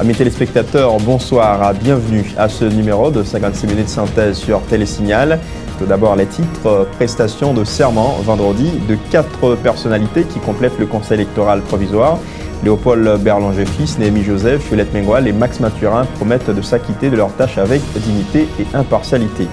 Amis téléspectateurs, bonsoir, bienvenue à ce numéro de 56 minutes synthèse sur Télésignal. Tout d'abord les titres, prestation de serment vendredi de 4 personnalités qui complètent le conseil électoral provisoire. Léopold Berlanger fils, Néhémie Joseph, Violette Mengual et Max Mathurin promettent de s'acquitter de leurs tâches avec dignité et impartialité.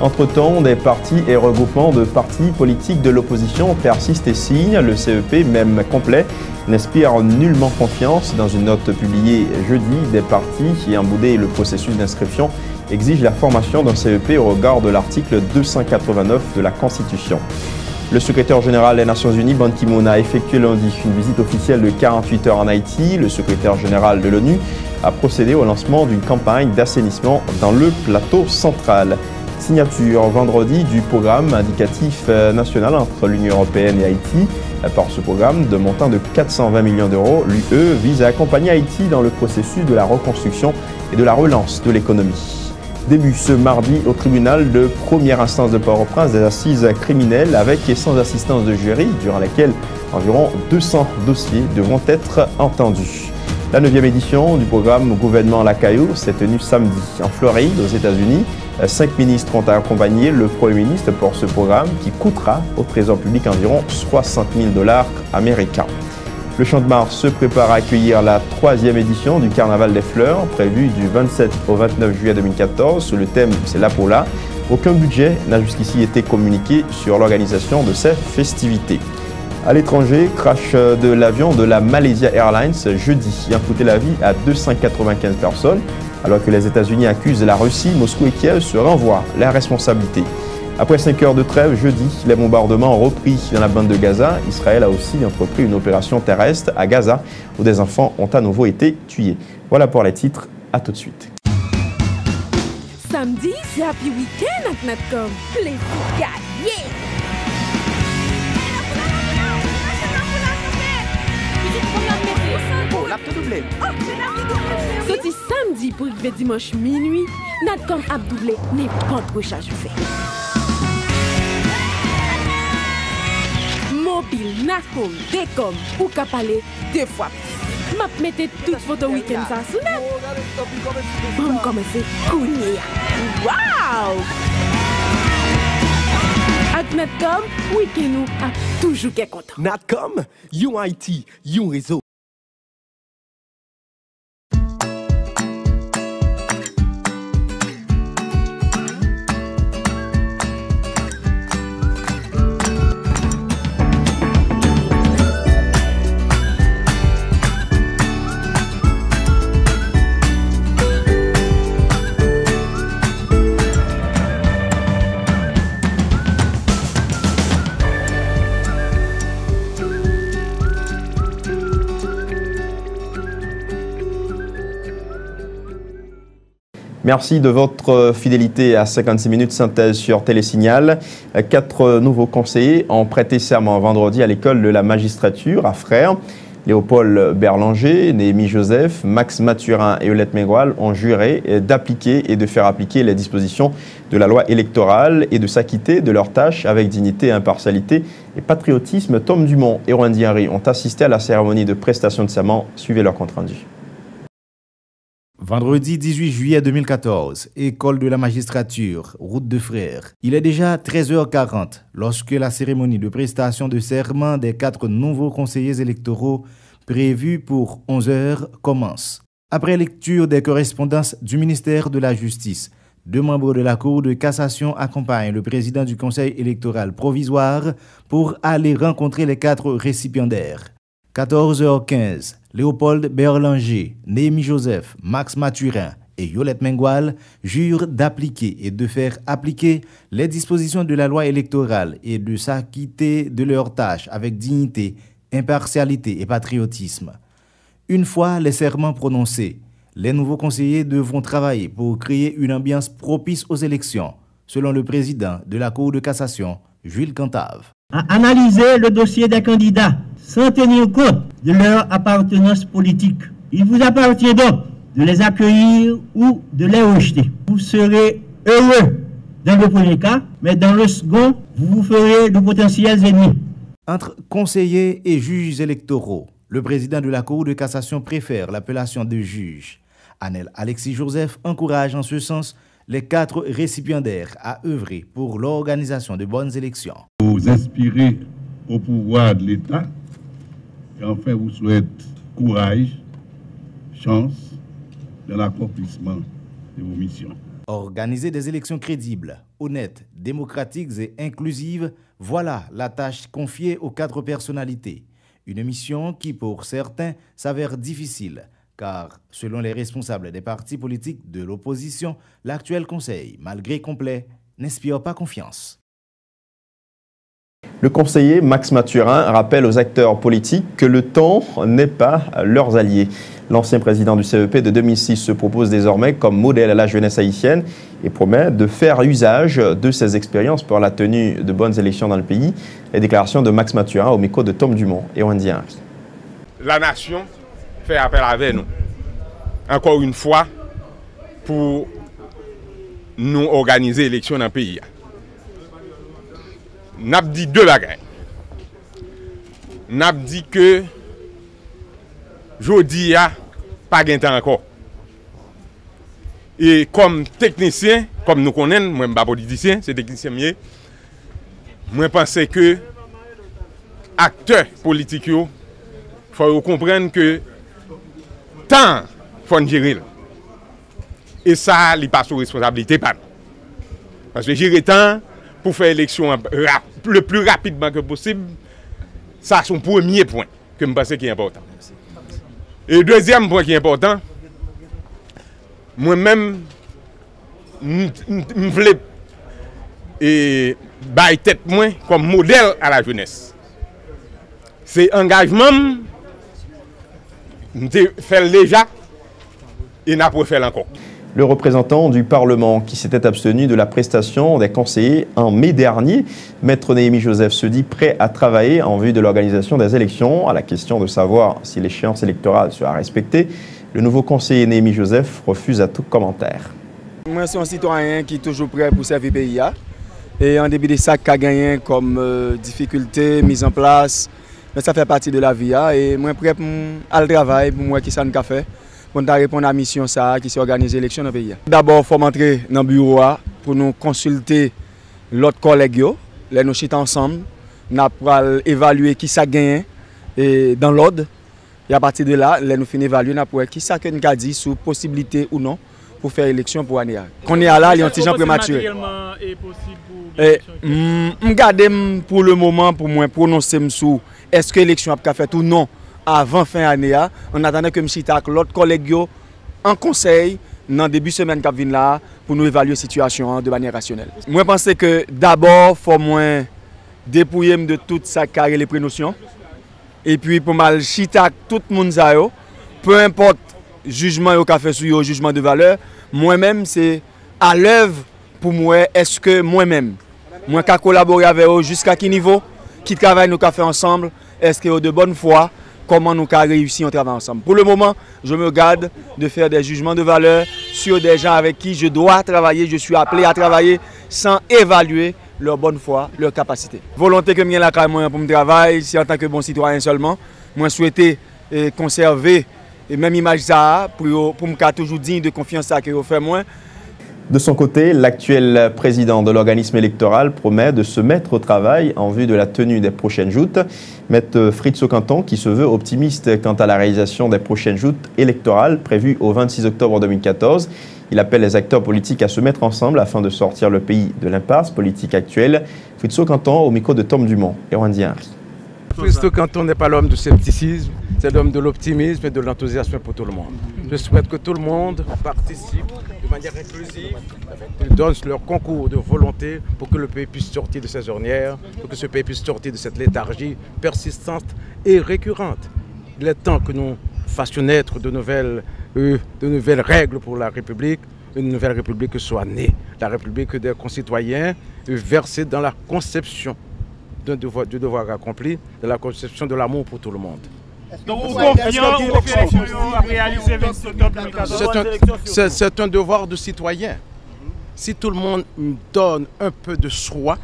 Entre-temps, des partis et regroupements de partis politiques de l'opposition persistent et signent. Le CEP, même complet, n'inspire nullement confiance. Dans une note publiée jeudi, des partis qui ont boudé le processus d'inscription exigent la formation d'un CEP au regard de l'article 289 de la Constitution. Le secrétaire général des Nations Unies, Ban Ki-moon, a effectué lundi une visite officielle de 48 heures en Haïti. Le secrétaire général de l'ONU a procédé au lancement d'une campagne d'assainissement dans le plateau central. Signature vendredi du programme indicatif national entre l'Union européenne et Haïti. Par ce programme, de montant de 420 millions d'euros, l'UE vise à accompagner Haïti dans le processus de la reconstruction et de la relance de l'économie. Début ce mardi au tribunal de première instance de Port-au-Prince des assises criminelles avec et sans assistance de jury, durant laquelle environ 200 dossiers devront être entendus. La 9e édition du programme Gouvernement Lacaillou s'est tenue samedi en Floride, aux États-Unis. 5 ministres ont accompagné le Premier ministre pour ce programme qui coûtera au Trésor public environ 60 000 $ américains. Le Champ de Mars se prépare à accueillir la 3e édition du Carnaval des Fleurs, prévu du 27 au 29 juillet 2014, sous le thème « C'est là pour là ». Aucun budget n'a jusqu'ici été communiqué sur l'organisation de ces festivités. À l'étranger, crash de l'avion de la Malaysia Airlines jeudi a coûté la vie à 295 personnes. Alors que les États-Unis accusent la Russie, Moscou et Kiev se renvoient la responsabilité. Après 5 heures de trêve jeudi, les bombardements ont repris dans la bande de Gaza. Israël a aussi entrepris une opération terrestre à Gaza où des enfants ont à nouveau été tués. Voilà pour les titres, à tout de suite. Samedi, c'est Happy Weekend avec Natcom. Les fous gagnés! Sorti samedi pour arriver dimanche minuit, Natcom a doublé n'importe quoi charge fait. Mobile, Natcom, Decom, ou qu'à parler 2 fois plus. M'a mettez toute photo week-end ça sous net. Bon, commencer cougner. Wow! Avec Natcom, week-end nous a toujours qu'est content. Natcom, you IT, you réseau. Merci de votre fidélité à 56 minutes synthèse sur Télésignal. 4 nouveaux conseillers ont prêté serment vendredi à l'école de la magistrature à Frères. Léopold Berlanger, Néhémie Joseph, Max Mathurin et Violette Mengual ont juré d'appliquer et de faire appliquer les dispositions de la loi électorale et de s'acquitter de leurs tâches avec dignité, impartialité et patriotisme. Tom Dumont et Rouen Diary ont assisté à la cérémonie de prestation de serment. Suivez leur compte rendu. Vendredi 18 juillet 2014, école de la magistrature, route de Frères. Il est déjà 13h40 lorsque la cérémonie de prestation de serment des 4 nouveaux conseillers électoraux prévue pour 11h commence. Après lecture des correspondances du ministère de la Justice, 2 membres de la Cour de cassation accompagnent le président du Conseil électoral provisoire pour aller rencontrer les 4 récipiendaires. 14h15, Léopold Berlanger, Néhémie Joseph, Max Mathurin et Violette Mengual jurent d'appliquer et de faire appliquer les dispositions de la loi électorale et de s'acquitter de leurs tâches avec dignité, impartialité et patriotisme. Une fois les serments prononcés, les nouveaux conseillers devront travailler pour créer une ambiance propice aux élections, selon le président de la Cour de cassation, Jules Cantave. Analyser le dossier des candidats sans tenir compte de leur appartenance politique. Il vous appartient donc de les accueillir ou de les rejeter. Vous serez heureux dans le premier cas, mais dans le second, vous vous ferez de potentiels ennemis. Entre conseillers et juges électoraux, le président de la Cour de cassation préfère l'appellation de juge. Anel Alexis Joseph encourage en ce sens les 4 récipiendaires à œuvrer pour l'organisation de bonnes élections. Vous inspirez au pouvoir de l'État et enfin vous souhaite courage, chance dans l'accomplissement de vos missions. Organiser des élections crédibles, honnêtes, démocratiques et inclusives, voilà la tâche confiée aux 4 personnalités. Une mission qui, pour certains, s'avère difficile, car, selon les responsables des partis politiques de l'opposition, l'actuel conseil, malgré complet, n'inspire pas confiance. Le conseiller Max Mathurin rappelle aux acteurs politiques que le temps n'est pas leurs alliés. L'ancien président du CEP de 2006 se propose désormais comme modèle à la jeunesse haïtienne et promet de faire usage de ses expériences pour la tenue de bonnes élections dans le pays. Les déclarations de Max Mathurin au micro de Tom Dumont et Wendy Henry. La nation fait appel avec nous, encore une fois, pour nous organiser l'élection dans le pays. N'a dit 2 bagages. N'a dit que jodi a pas de temps encore. Et comme technicien, comme nous connaissons, moi je ne suis pas politicien, c'est technicien mieux. Moi je pense que acteurs politiques, il faut comprendre que temps faut gérer. Et ça, il passe aux responsabilités. Parce que gérer temps pour faire l'élection le plus rapidement que possible, ça c'est son premier point que je pense qui est important. Et le deuxième point qui est important, moi-même, je voulais bailler tête moi comme modèle à la jeunesse. C'est engagement, je fais déjà et je peux faire encore. Le représentant du Parlement qui s'était abstenu de la prestation des conseillers en mai dernier, Maître Néhémie Joseph, se dit prêt à travailler en vue de l'organisation des élections. À la question de savoir si l'échéance électorale sera respectée, le nouveau conseiller Néhémie Joseph refuse à tout commentaire. Moi, je suis un citoyen qui est toujours prêt pour servir le pays. Et en début de ça, qui a gagné comme difficulté, mise en place, mais ça fait partie de la vie. Et moi, prêt pour aller travailler, pour moi qui ça ne fait. Pour nous répondre à la mission qui s'est organisée l'élection dans le pays. D'abord, il faut entrer dans le bureau pour nous consulter l'autre collègue. Nous sommes ensemble, nous allons évaluer qui ça gagne dans l'ordre. Et à partir de là, nous finissons d'évaluer qui ça que nous a dit sur possibilité ou non pour faire l'élection pour l'année. Quand on est là, il y a un petit gens prématuré. Je garde pour le moment pour moi prononcer sur est-ce que l'élection a fait ou non. Avant fin d'année, on attendait que je chita avec l'autre collègue en conseil dans le début de semaine qui vient là pour nous évaluer la situation de manière rationnelle. Moi, je pense que d'abord, il faut moins dépouiller de tout ça carré les prénotions. Et puis, pour mal chita avec tout le monde, peu importe le jugement au café sur le jugement de valeur, moi-même, c'est à l'œuvre pour moi, est-ce que moi-même, moi qui collaborer avec eux jusqu'à quel niveau, qui travaille nous café ensemble, est-ce que de bonne foi, comment nous avons réussi à travailler ensemble. Pour le moment, je me garde de faire des jugements de valeur sur des gens avec qui je dois travailler, je suis appelé à travailler sans évaluer leur bonne foi, leur capacité. Volonté que j'ai là pour me travailler, c'est en tant que bon citoyen seulement. Moi, souhaiter conserver et même image ça pour me toujours digne de confiance que je fais moi. De son côté, l'actuel président de l'organisme électoral promet de se mettre au travail en vue de la tenue des prochaines joutes. Maître Fritz Aucanton, qui se veut optimiste quant à la réalisation des prochaines joutes électorales prévues au 26 octobre 2014. Il appelle les acteurs politiques à se mettre ensemble afin de sortir le pays de l'impasse politique actuelle. Fritz Aucanton au micro de Tom Dumont et Wendy Henry. Fritz Aucanton n'est pas l'homme du scepticisme, c'est l'homme de l'optimisme et de l'enthousiasme pour tout le monde. Je souhaite que tout le monde participe de manière inclusive, donne leur concours de volonté pour que le pays puisse sortir de ses ornières, pour que ce pays puisse sortir de cette léthargie persistante et récurrente. Il est temps que nous fassions naître de nouvelles règles pour la République, une nouvelle République soit née, la République des concitoyens versée dans la conception du devoir accompli, de la conception de l'amour pour tout le monde. Donc vous confiez à réaliser 26 octobre 2014. C'est un devoir de citoyen. Si tout le monde donne un peu de soi,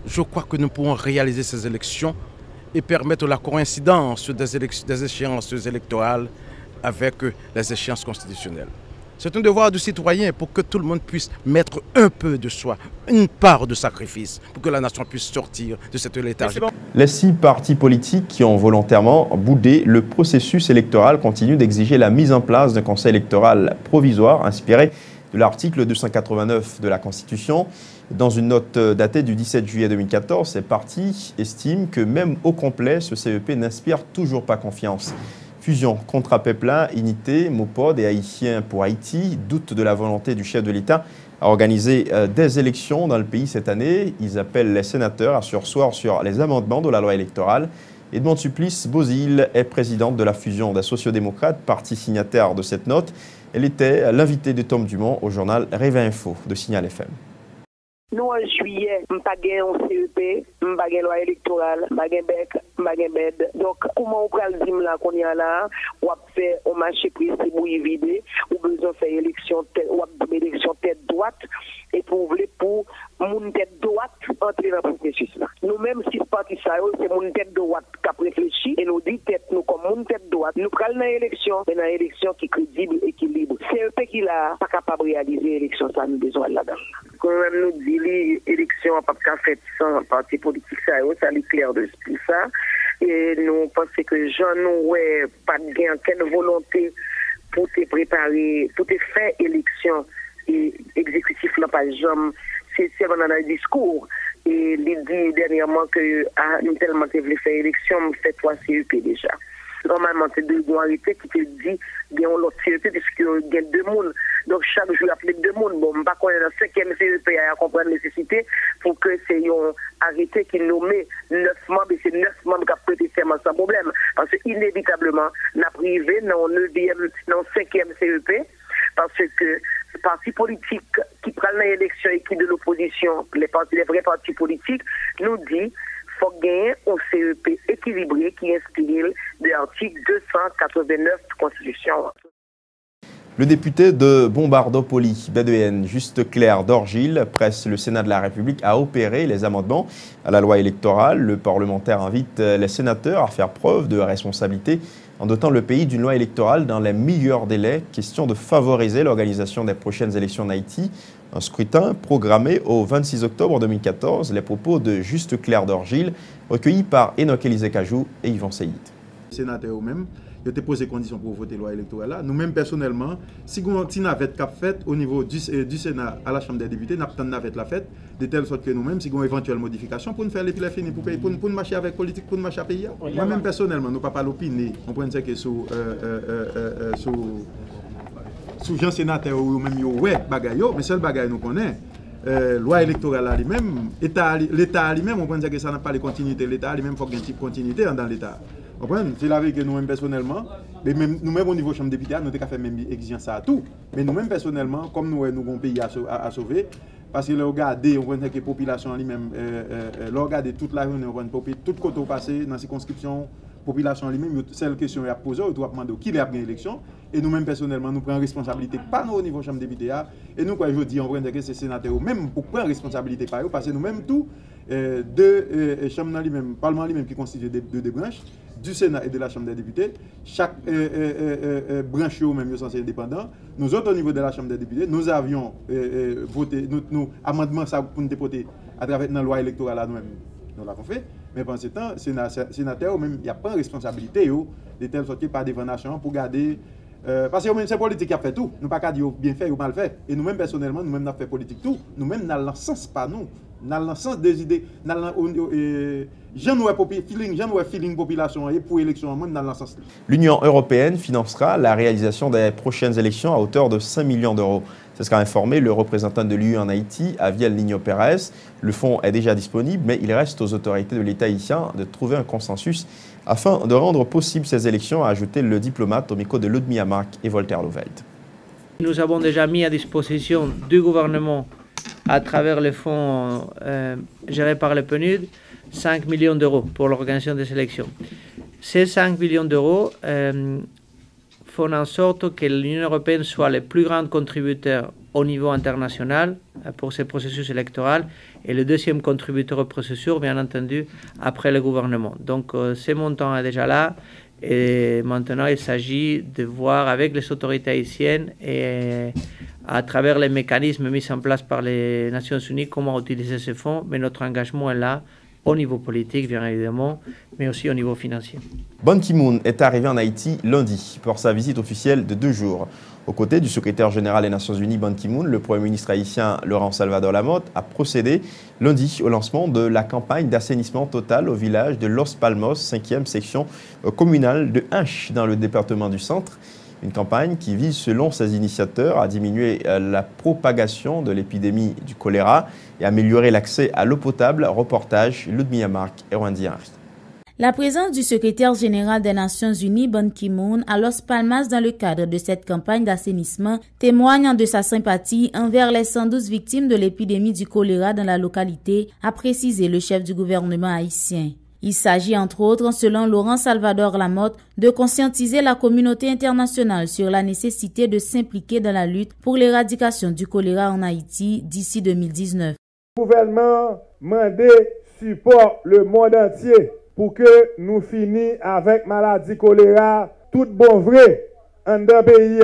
je crois que nous pourrons réaliser ces élections et permettre la coïncidence des échéances électorales avec les échéances constitutionnelles. C'est un devoir du citoyen pour que tout le monde puisse mettre un peu de soi, une part de sacrifice, pour que la nation puisse sortir de cette léthargie. Les 6 partis politiques qui ont volontairement boudé le processus électoral continuent d'exiger la mise en place d'un conseil électoral provisoire inspiré de l'article 289 de la Constitution. Dans une note datée du 17 juillet 2014, ces partis estiment que même au complet, ce CEP n'inspire toujours pas confiance. Fusion, Contrat Pepla, Unité, Mopod et Haïtiens pour Haïti doutent de la volonté du chef de l'État à organiser des élections dans le pays cette année. Ils appellent les sénateurs à surseoir sur les amendements de la loi électorale. Edmond Supplice Bozil est présidente de la Fusion des sociodémocrates, parti signataire de cette note. Elle était l'invitée de Tom Dumont au journal Réveil Info de Signal FM. Nous, en juillet, nous n'avons pas gagné un CEP, nous n'avons pas gagné loi électorale, nous n'avons pas gagné BEC, nous n'avons pas gagné BED. Donc, comment on peut le dire là qu'on y a là, on va faire un marché précis pour y vider, ou besoin de faire élection tête droite, et pour mon tête droite entrer dans le processus là. Nous-mêmes, si ce parti ça, c'est mon tête droite qui a réfléchi, et nous dit tête nous comme mon tête droite, nous prenons une élection, mais une élection qui est crédible et qui est libre. CEP qui là, pas capable de réaliser l'élection, ça nous besoin là-dedans. Quand même nous dit l'élection n'a pas fait sans parti politique, ça est clair de ça. Et nous pensons que Jean n'aurait pas de volonté pour te préparer, pour te faire élection et exécutif n'a pas jamais, c'est seulement dans le discours. Et il dit dernièrement que nous tellement voulu faire élection, on fait 3 CEP déjà. Normalement, c'est 2 arrêtés qui te dit qu'il y a l'autre CEP puisqu'il y a 2 mondes. Donc, chaque jour, il y a 2 mondes. Bon, je ne sais pas qu'on est dans le 5e CEP à comprendre la nécessité pour que c'est un arrêté qui nomme 9 membres et c'est 9 membres qui ont prêté serment sans problème. Parce qu'inévitablement, on a privé dans le 5e CEP parce que les partis politiques qui prennent l'élection et qui de l'opposition, les vrais partis politiques, nous disent faut gagner un CEP équilibré qui inspire de l'article 289 de la Constitution. Le député de Bombardopoly, Bédouin, Juste Claire d'Orgile, presse le Sénat de la République à opérer les amendements à la loi électorale. Le parlementaire invite les sénateurs à faire preuve de responsabilité en dotant le pays d'une loi électorale dans les meilleurs délais. Question de favoriser l'organisation des prochaines élections en Haïti. Un scrutin programmé au 26 octobre 2014. Les propos de Juste Claire d'Orgile, recueillis par Enoch Élisée Cajou et Yvan Seyid. Sénateurs eux-mêmes, ils ont posé conditions pour voter la loi électorale. Nous-mêmes, personnellement, si on a une navette qui a fait au niveau du Sénat à la Chambre des députés, nous avons une navette la faite, de telle sorte que nous-mêmes, si on a une éventuelle modification, pour nous faire les piles finis, pour nous marcher avec politique, pour nous marcher à pays. Moi-même, personnellement, nous ne pouvons pas l'opiner. On prend ça que sous Jean sénateur ou même ouais bagaille, mais seul bagaille nous connaît. Loi électorale lui-même, l'État lui-même, on peut dire que ça n'a pas de continuité. L'État lui-même, il faut qu'il y ait une petite continuité dans l'État. C'est la vie que nous-mêmes personnellement, mais nous-mêmes au niveau de la Chambre des députés, nous avons fait même exigence à tout. Mais nous-mêmes personnellement, comme nous avons un pays à sauver, parce que regardez, on voit que la population lui-même, regardez toute la journée, on voit tout côté passé dans la circonscription. Population lui-même, celle question est à poser, on doit demander qui a gagné l'élection. Et nous-mêmes, personnellement, nous prenons responsabilité, pas nous au niveau de la Chambre des députés. Et nous, quand je dis, on prend que ces sénateurs, même pour prendre responsabilité par eux, parce que nous-mêmes, tout, deux chambres lui-même, Parlement lui-même qui constitue deux branches, du Sénat et de la Chambre des députés, chaque branche même est censée être indépendant. Nous autres, au niveau de la Chambre des députés, nous avions voté, nos amendements pour nous dépoter à travers la loi électorale à nous-mêmes. Nous l'avons fait. Mais pendant ce temps, sénateur, même, il n'y a pas de responsabilité de telle sorte par devant la nation pour garder. Parce que c'est politique qui a fait tout. Nous ne pouvons pas dire bien fait ou mal fait. Et nous-mêmes, personnellement, nous-mêmes, nous avons fait politique tout. Nous-mêmes, nous avons le sens, pas nous. Nous avons le sens des idées. Feeling population pour l'élection, nous avons le sens. L'Union européenne financera la réalisation des prochaines élections à hauteur de 5 millions d'euros. C'est ce qu'a informé le représentant de l'UE en Haïti, Aviel Nino Pérez. Le fonds est déjà disponible, mais il reste aux autorités de l'État haïtien de trouver un consensus afin de rendre possible ces élections, a ajouté le diplomate au micro de Ludmilla Marc et Voltaire Louveld. Nous avons déjà mis à disposition du gouvernement, à travers le fonds géré par le PNUD, 5 millions d'euros pour l'organisation des élections. Ces 5 millions d'euros font en sorte que l'Union européenne soit le plus grand contributeur au niveau international pour ces processus électoraux et le deuxième contributeur au processus, bien entendu, après le gouvernement. Donc, ce montant est déjà là Et maintenant, il s'agit de voir avec les autorités haïtiennes et à travers les mécanismes mis en place par les Nations Unies comment utiliser ces fonds. Mais notre engagement est là, au niveau politique, bien évidemment, mais aussi au niveau financier. Ban Ki-moon est arrivé en Haïti lundi pour sa visite officielle de 2 jours. Aux côtés du secrétaire général des Nations Unies, Ban Ki-moon, le Premier ministre haïtien Laurent Salvador Lamotte a procédé lundi au lancement de la campagne d'assainissement total au village de Los Palmos, 5e section communale de Hinche, dans le département du Centre. Une campagne qui vise, selon ses initiateurs, à diminuer la propagation de l'épidémie du choléra et améliorer l'accès à l'eau potable. Reportage Ludmilla Marc et Wendy Henry. La présence du secrétaire général des Nations Unies, Ban Ki-moon, à Los Palmas dans le cadre de cette campagne d'assainissement témoigne de sa sympathie envers les 112 victimes de l'épidémie du choléra dans la localité, a précisé le chef du gouvernement haïtien. Il s'agit entre autres, selon Laurent Salvador Lamotte, de conscientiser la communauté internationale sur la nécessité de s'impliquer dans la lutte pour l'éradication du choléra en Haïti d'ici 2019. Le gouvernement mande support le monde entier pour que nous finissions avec maladie choléra tout bon vrai en deux pays.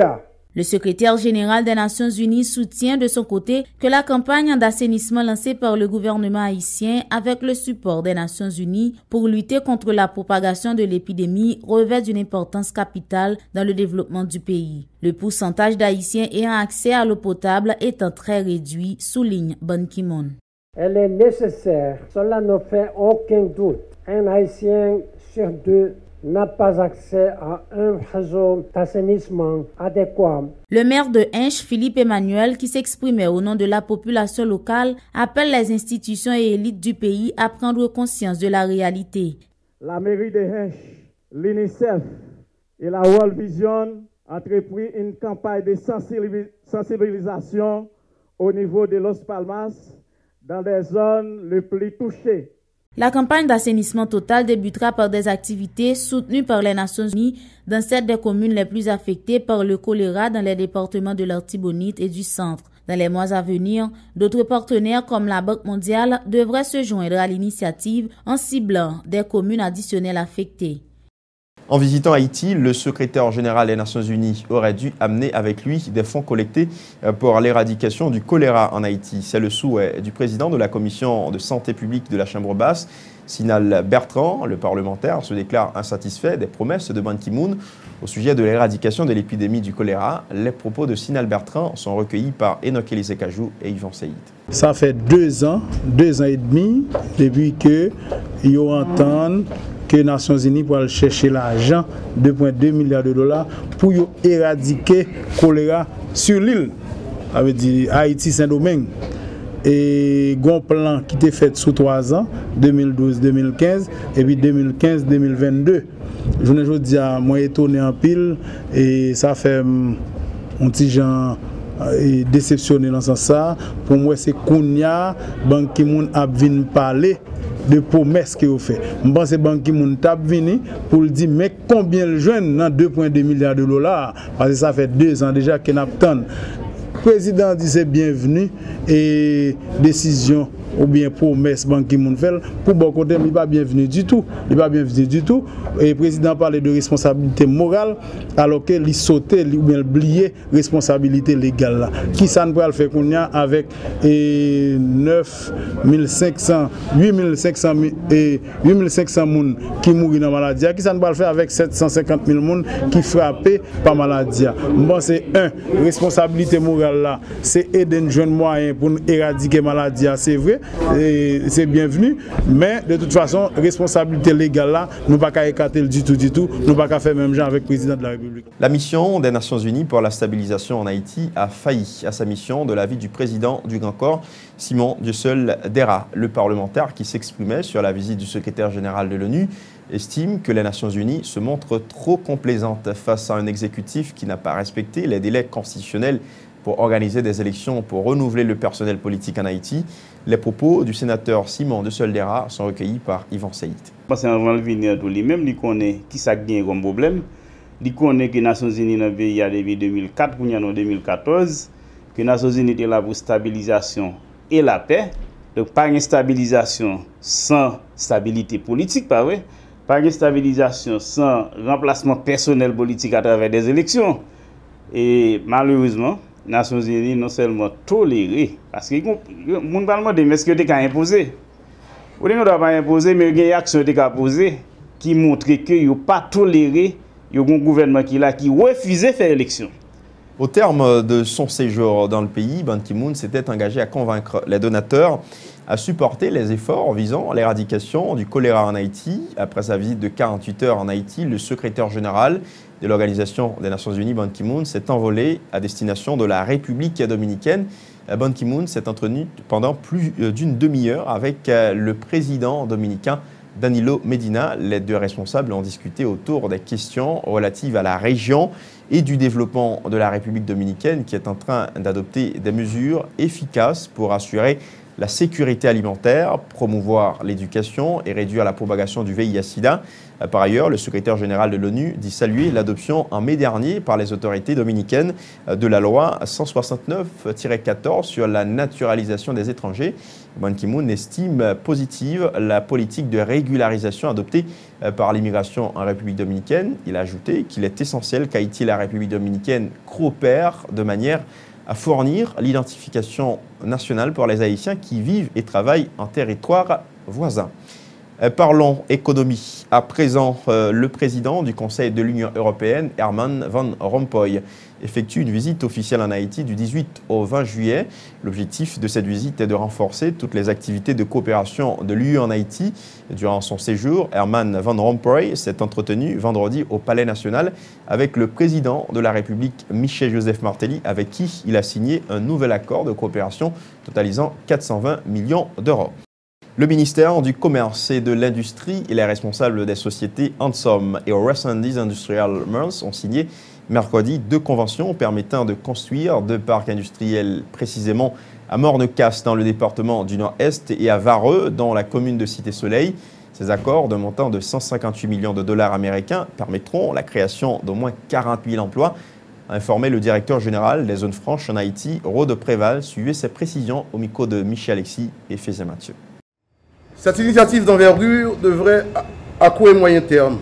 Le secrétaire général des Nations Unies soutient de son côté que la campagne d'assainissement lancée par le gouvernement haïtien avec le support des Nations Unies pour lutter contre la propagation de l'épidémie revêt d'une importance capitale dans le développement du pays. Le pourcentage d'Haïtiens ayant accès à l'eau potable étant très réduit, souligne Ban Ki-moon. Elle est nécessaire, cela ne fait aucun doute. Un Haïtien sur 2 n'a pas accès à un réseau d'assainissement adéquat. Le maire de Hinche, Philippe Emmanuel, qui s'exprimait au nom de la population locale, appelle les institutions et élites du pays à prendre conscience de la réalité. La mairie de Hinche, l'UNICEF et la World Vision ont entrepris une campagne de sensibilisation au niveau de Los Palmas dans les zones les plus touchées. La campagne d'assainissement total débutera par des activités soutenues par les Nations Unies dans 7 des communes les plus affectées par le choléra dans les départements de l'Artibonite et du Centre. Dans les mois à venir, d'autres partenaires comme la Banque mondiale devraient se joindre à l'initiative en ciblant des communes additionnelles affectées. En visitant Haïti, le secrétaire général des Nations Unies aurait dû amener avec lui des fonds collectés pour l'éradication du choléra en Haïti. C'est le souhait du président de la commission de santé publique de la Chambre basse, Sinal Bertrand. Le parlementaire se déclare insatisfait des promesses de Ban Ki-moon au sujet de l'éradication de l'épidémie du choléra. Les propos de Sinal Bertrand sont recueillis par Enoch Élisée Cajou et Yvan Seïd. Ça fait 2 ans et demi depuis que ils entendent que les Nations Unies pour aller chercher l'argent, 2,2 milliards de dollars, pour éradiquer le choléra sur l'île. Ça veut dire Haïti, Saint-Domingue. Et il y a un plan qui était fait sous 3 ans, 2012-2015, et puis 2015-2022. Je ne dis pas, moi, étonné en pile, et ça fait un petit genre déceptionné dans ce sens. Pour moi, c'est Kounia, Ban Ki-moon a venu parler de promesses qu'il a fait. Je pense que Ban Ki-moon a venu pour dire mais combien le jeune dans 2,2 milliards de dollars, parce que ça fait 2 ans déjà qu'il a attendu. Le président dit c'est bienvenu et décision ou bien promesse Ban Ki-moon fait pour bon côté il n'est pas bienvenu du tout. Il n'est pas bienvenu du tout. Et le président parlait de responsabilité morale alors qu'il sautait ou bien oublié responsabilité légale là. Qui ça ne peut le faire qu'on a avec 8500 moun qui mourent dans la maladie. Qui ça ne peut le faire avec 750 000 moun qui frappés par maladie. Bon c'est responsabilité morale là, c'est aider un jeune moyen pour éradiquer maladie, c'est vrai. C'est bienvenu, mais de toute façon, responsabilité légale là, nous ne pouvons pas écarter du tout, nous ne pouvons pas faire même genre avec le président de la République. La mission des Nations Unies pour la stabilisation en Haïti a failli à sa mission de l'avis du président du Grand Corps, Simon Dieusseul Dera. Le parlementaire qui s'exprimait sur la visite du secrétaire général de l'ONU estime que les Nations Unies se montrent trop complaisantes face à un exécutif qui n'a pas respecté les délais constitutionnels pour organiser des élections pour renouveler le personnel politique en Haïti. Les propos du sénateur Simon Dieusseul Dera sont recueillis par Yvan Seïd. Parce qu'avant de venir, lui-même, il connaît qui ça gagne comme problème. Il connaît que les Nations Unies dans le pays depuis 2004, pour en 2014, que les Nations Unies étaient là pour stabilisation et la paix. Donc, pas une stabilisation sans stabilité politique, pas vrai? Pas de stabilisation sans remplacement personnel politique à travers des élections. Et malheureusement, les Nations Unies non seulement toléré, parce que les gens parlent de est-ce que tu as imposé. Vous ne doit pas imposer, mais il y a des actions qui ont posées qui montrent qu'ils n'ont pas toléré un gouvernement qui refusait de faire élection. Au terme de son séjour dans le pays, Ban Ki-moon s'était engagé à convaincre les donateurs à supporter les efforts visant l'éradication du choléra en Haïti. Après sa visite de 48 heures en Haïti, le secrétaire général de l'Organisation des Nations Unies, Ban Ki-moon, s'est envolé à destination de la République dominicaine. Ban Ki-moon s'est entretenu pendant plus d'une demi-heure avec le président dominicain Danilo Medina. Les deux responsables ont discuté autour des questions relatives à la région et du développement de la République dominicaine qui est en train d'adopter des mesures efficaces pour assurer la sécurité alimentaire, promouvoir l'éducation et réduire la propagation du VIH-Sida. Par ailleurs, le secrétaire général de l'ONU dit saluer l'adoption en mai dernier par les autorités dominicaines de la loi 169-14 sur la naturalisation des étrangers. Ban Ki-moon estime positive la politique de régularisation adoptée par l'immigration en République dominicaine. Il a ajouté qu'il est essentiel qu'Haïti et la République dominicaine coopèrent de manière à fournir l'identification nationale pour les Haïtiens qui vivent et travaillent en territoire voisin. Parlons économie. À présent, le président du Conseil de l'Union européenne, Herman Van Rompuy, effectue une visite officielle en Haïti du 18 au 20 juillet. L'objectif de cette visite est de renforcer toutes les activités de coopération de l'UE en Haïti. Durant son séjour, Herman Van Rompuy s'est entretenu vendredi au Palais national avec le président de la République, Michel-Joseph Martelly, avec qui il a signé un nouvel accord de coopération totalisant 420 millions d'euros. Le ministère du Commerce et de l'Industrie et les responsables des sociétés Ansom et Resendis Industrial Mills ont signé mercredi 2 conventions permettant de construire 2 parcs industriels, précisément à Morne-Casse dans le département du Nord-Est et à Vareux dans la commune de Cité-Soleil. Ces accords d'un montant de 158 millions de dollars américains permettront la création d'au moins 40 000 emplois, a informé le directeur général des zones franches en Haïti, Rode Préval. Suivez ses précisions au micro de Michel Alexis et Fézé Mathieu. Cette initiative d'envergure devrait, à court et moyen terme,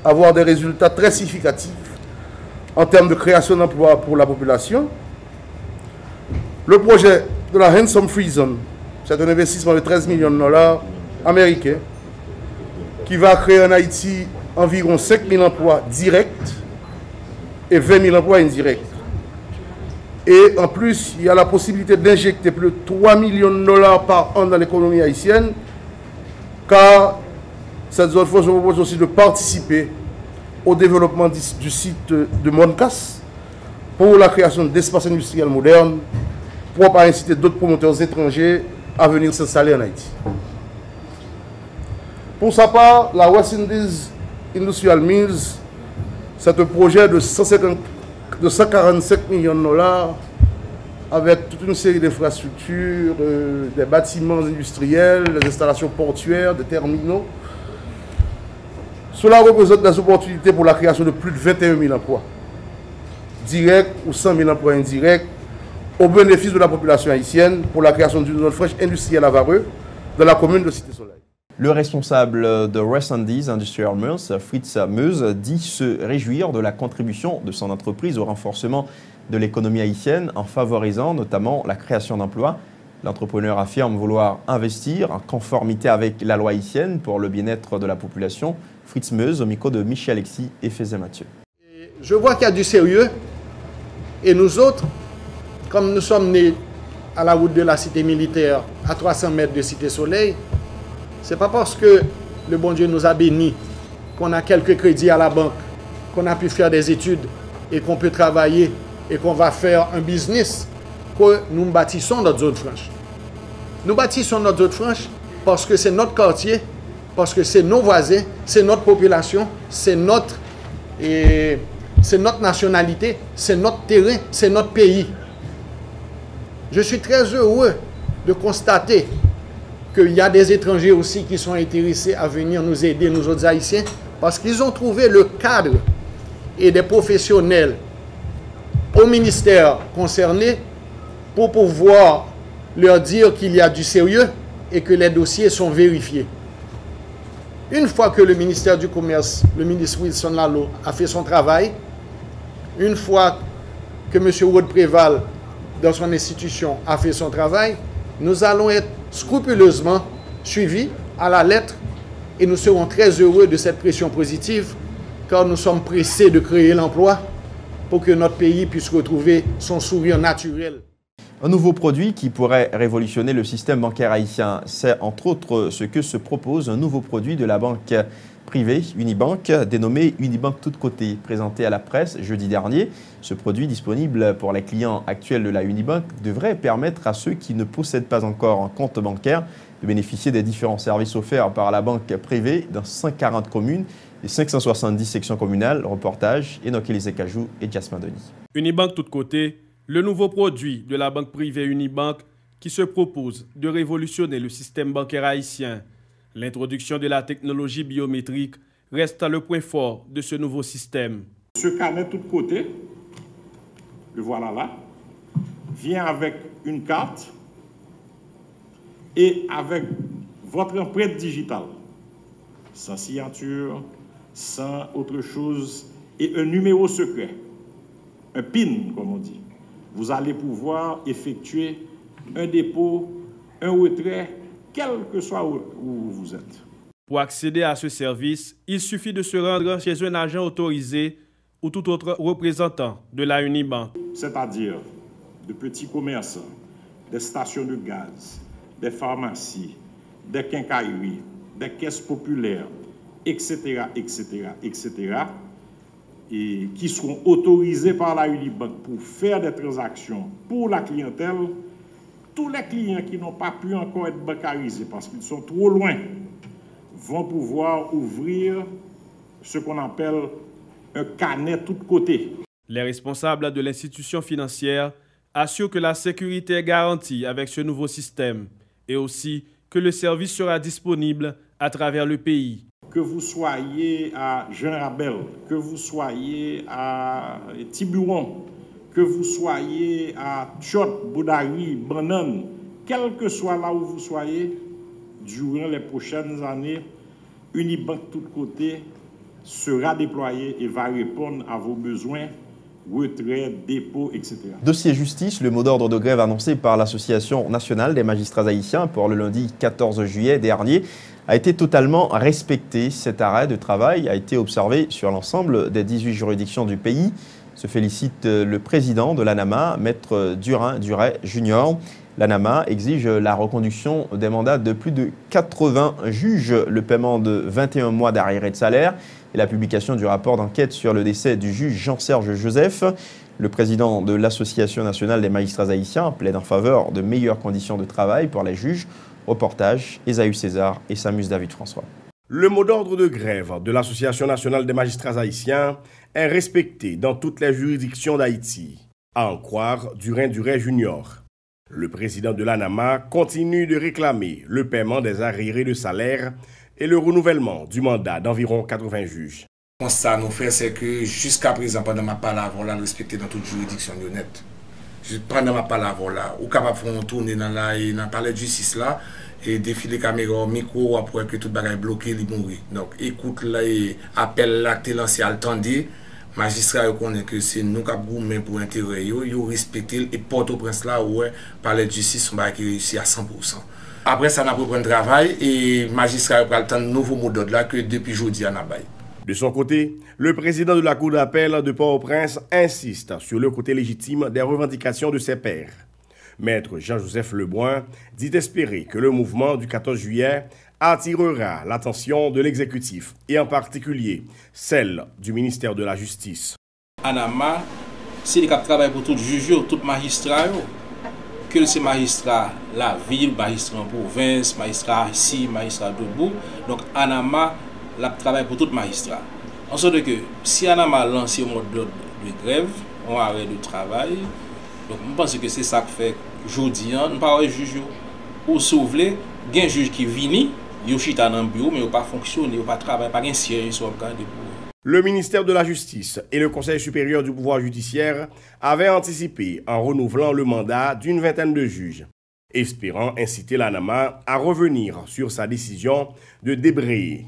avoir des résultats très significatifs en termes de création d'emplois pour la population. Le projet de la Handsome Free Zone, c'est un investissement de 13 millions de dollars américains qui va créer en Haïti environ 5 000 emplois directs et 20 000 emplois indirects. Et en plus, il y a la possibilité d'injecter plus de 3 millions de dollars par an dans l'économie haïtienne, car cette zone franche propose aussi de participer au développement du site de Morne-Casse pour la création d'espaces industriels modernes, pour inciter d'autres promoteurs étrangers à venir s'installer en Haïti. Pour sa part, la Resendis Industrial Mills, c'est un projet de 145 millions de dollars avec toute une série d'infrastructures, des bâtiments industriels, des installations portuaires, des terminaux. Cela représente des opportunités pour la création de plus de 21 000 emplois, directs ou 100 000 emplois indirects, au bénéfice de la population haïtienne pour la création d'une zone franche industrielle à Vareux, dans la commune de Cité-Soleil. Le responsable de Resendis Industrial Mills, Fritz Meuse, dit se réjouir de la contribution de son entreprise au renforcement de l'économie haïtienne en favorisant notamment la création d'emplois. L'entrepreneur affirme vouloir investir en conformité avec la loi haïtienne pour le bien-être de la population. Fritz Meuse au micro de Michel Alexis et Fézé Mathieu. Je vois qu'il y a du sérieux et nous autres, comme nous sommes nés à la route de la cité militaire à 300 mètres de Cité-Soleil, c'est pas parce que le bon Dieu nous a bénis, qu'on a quelques crédits à la banque, qu'on a pu faire des études et qu'on peut travailler et qu'on va faire un business que nous bâtissons notre zone franche. Nous bâtissons notre zone franche parce que c'est notre quartier, parce que c'est nos voisins, c'est notre population, c'est notre nationalité, c'est notre terrain, c'est notre pays. Je suis très heureux de constater qu'il y a des étrangers aussi qui sont intéressés à venir nous aider, nous autres Haïtiens, parce qu'ils ont trouvé le cadre et des professionnels au ministère concerné pour pouvoir leur dire qu'il y a du sérieux et que les dossiers sont vérifiés. Une fois que le ministère du Commerce, le ministre Wilson Lalo, a fait son travail, une fois que M. Rod Préval, dans son institution, a fait son travail, nous allons être scrupuleusement suivis à la lettre et nous serons très heureux de cette pression positive car nous sommes pressés de créer l'emploi pour que notre pays puisse retrouver son sourire naturel. Un nouveau produit qui pourrait révolutionner le système bancaire haïtien. C'est entre autres ce que se propose un nouveau produit de la banque privée Unibank, dénommé Unibank Tout Côté, présenté à la presse jeudi dernier. Ce produit, disponible pour les clients actuels de la Unibank, devrait permettre à ceux qui ne possèdent pas encore un compte bancaire de bénéficier des différents services offerts par la banque privée dans 140 communes et 570 sections communales. Reportage, Enoch Élysée Cajou et Jasmin Denis. Unibank Tout Côté, le nouveau produit de la banque privée Unibank qui se propose de révolutionner le système bancaire haïtien. L'introduction de la technologie biométrique reste le point fort de ce nouveau système. Ce carnet Tout Côté, le voilà là, vient avec une carte et avec votre empreinte digitale, sans signature, sans autre chose, et un numéro secret, un PIN comme on dit. Vous allez pouvoir effectuer un dépôt, un retrait, quel que soit où vous êtes. Pour accéder à ce service, il suffit de se rendre chez un agent autorisé ou tout autre représentant de la Unibank. C'est-à-dire de petits commerçants, des stations de gaz, des pharmacies, des quincailleries, des caisses populaires, etc., etc., etc., et qui seront autorisés par la Unibank pour faire des transactions pour la clientèle. Tous les clients qui n'ont pas pu encore être bancarisés parce qu'ils sont trop loin vont pouvoir ouvrir ce qu'on appelle un carnet Tout Côté. Les responsables de l'institution financière assurent que la sécurité est garantie avec ce nouveau système et aussi que le service sera disponible à travers le pays. Que vous soyez à Jean-Rabel, que vous soyez à Tiburon, que vous soyez à Tchot, Boudari, Banane, quel que soit là où vous soyez, durant les prochaines années, Unibank Tout Côté sera déployé et va répondre à vos besoins, retrait, dépôt, etc. Dossier justice, le mot d'ordre de grève annoncé par l'Association nationale des magistrats haïtiens pour le lundi 14 juillet dernier a été totalement respecté. Cet arrêt de travail a été observé sur l'ensemble des 18 juridictions du pays. Se félicite le président de l'ANAMA, Maître Duret Junior. L'ANAMA exige la reconduction des mandats de plus de 80 juges, le paiement de 21 mois d'arriérés de salaire et la publication du rapport d'enquête sur le décès du juge Jean-Serge Joseph. Le président de l'Association nationale des magistrats haïtiens plaide en faveur de meilleures conditions de travail pour les juges. Reportage, Esaü César et Samus David François. Le mot d'ordre de grève de l'Association nationale des magistrats haïtiens est respecté dans toutes les juridictions d'Haïti, à en croire Duret Junior. Le président de l'ANAMA continue de réclamer le paiement des arriérés de salaire et le renouvellement du mandat d'environ 80 juges. Le constat nous fait, c'est que jusqu'à présent, pendant ma parole, on l'a respecté dans toute juridiction honnête. Pendant ma parole, là, ou capable de faire un tourner dans le palais de justice là, et défiler caméra, micro, après que tout le bagage est bloqué, il mourit. Donc, écoute là, et appel là, que tu lancé à attendez, magistrat reconnaît que c'est nous qui avons pour intérêt, ils respectent, et Port-au-Prince là, ouais, palais de justice, on va réussir à 100%. Après ça, on a repris le travail, et magistrat a pris le temps de nouveau mot d'ordre là, que depuis jeudi, on a baillé. De son côté, le président de la Cour d'appel de Port-au-Prince insiste sur le côté légitime des revendications de ses pairs. Maître Jean-Joseph Lebrun dit espérer que le mouvement du 14 juillet attirera l'attention de l'exécutif et en particulier celle du ministère de la Justice. ANAMA, c'est le cap travail pour tout juge, tout magistrat, que ces magistrats, la ville, magistrat en province, magistrat ici, magistrat debout. Donc ANAMA, la travail pour tout magistrat. En sorte que si ANAMA lance un mode de grève, un arrêt de travail, donc je pense que c'est ça que fait aujourd'hui, nous parlons de juge ou sauver, il y a un juge qui vient, il est dans le bureau, mais il n'a pas fonctionné, il n'a pas travaillé, pas un siège sur le bureau. Le ministère de la Justice et le Conseil supérieur du pouvoir judiciaire avaient anticipé en renouvelant le mandat d'une vingtaine de juges, espérant inciter l'ANAMA à revenir sur sa décision de débrayer.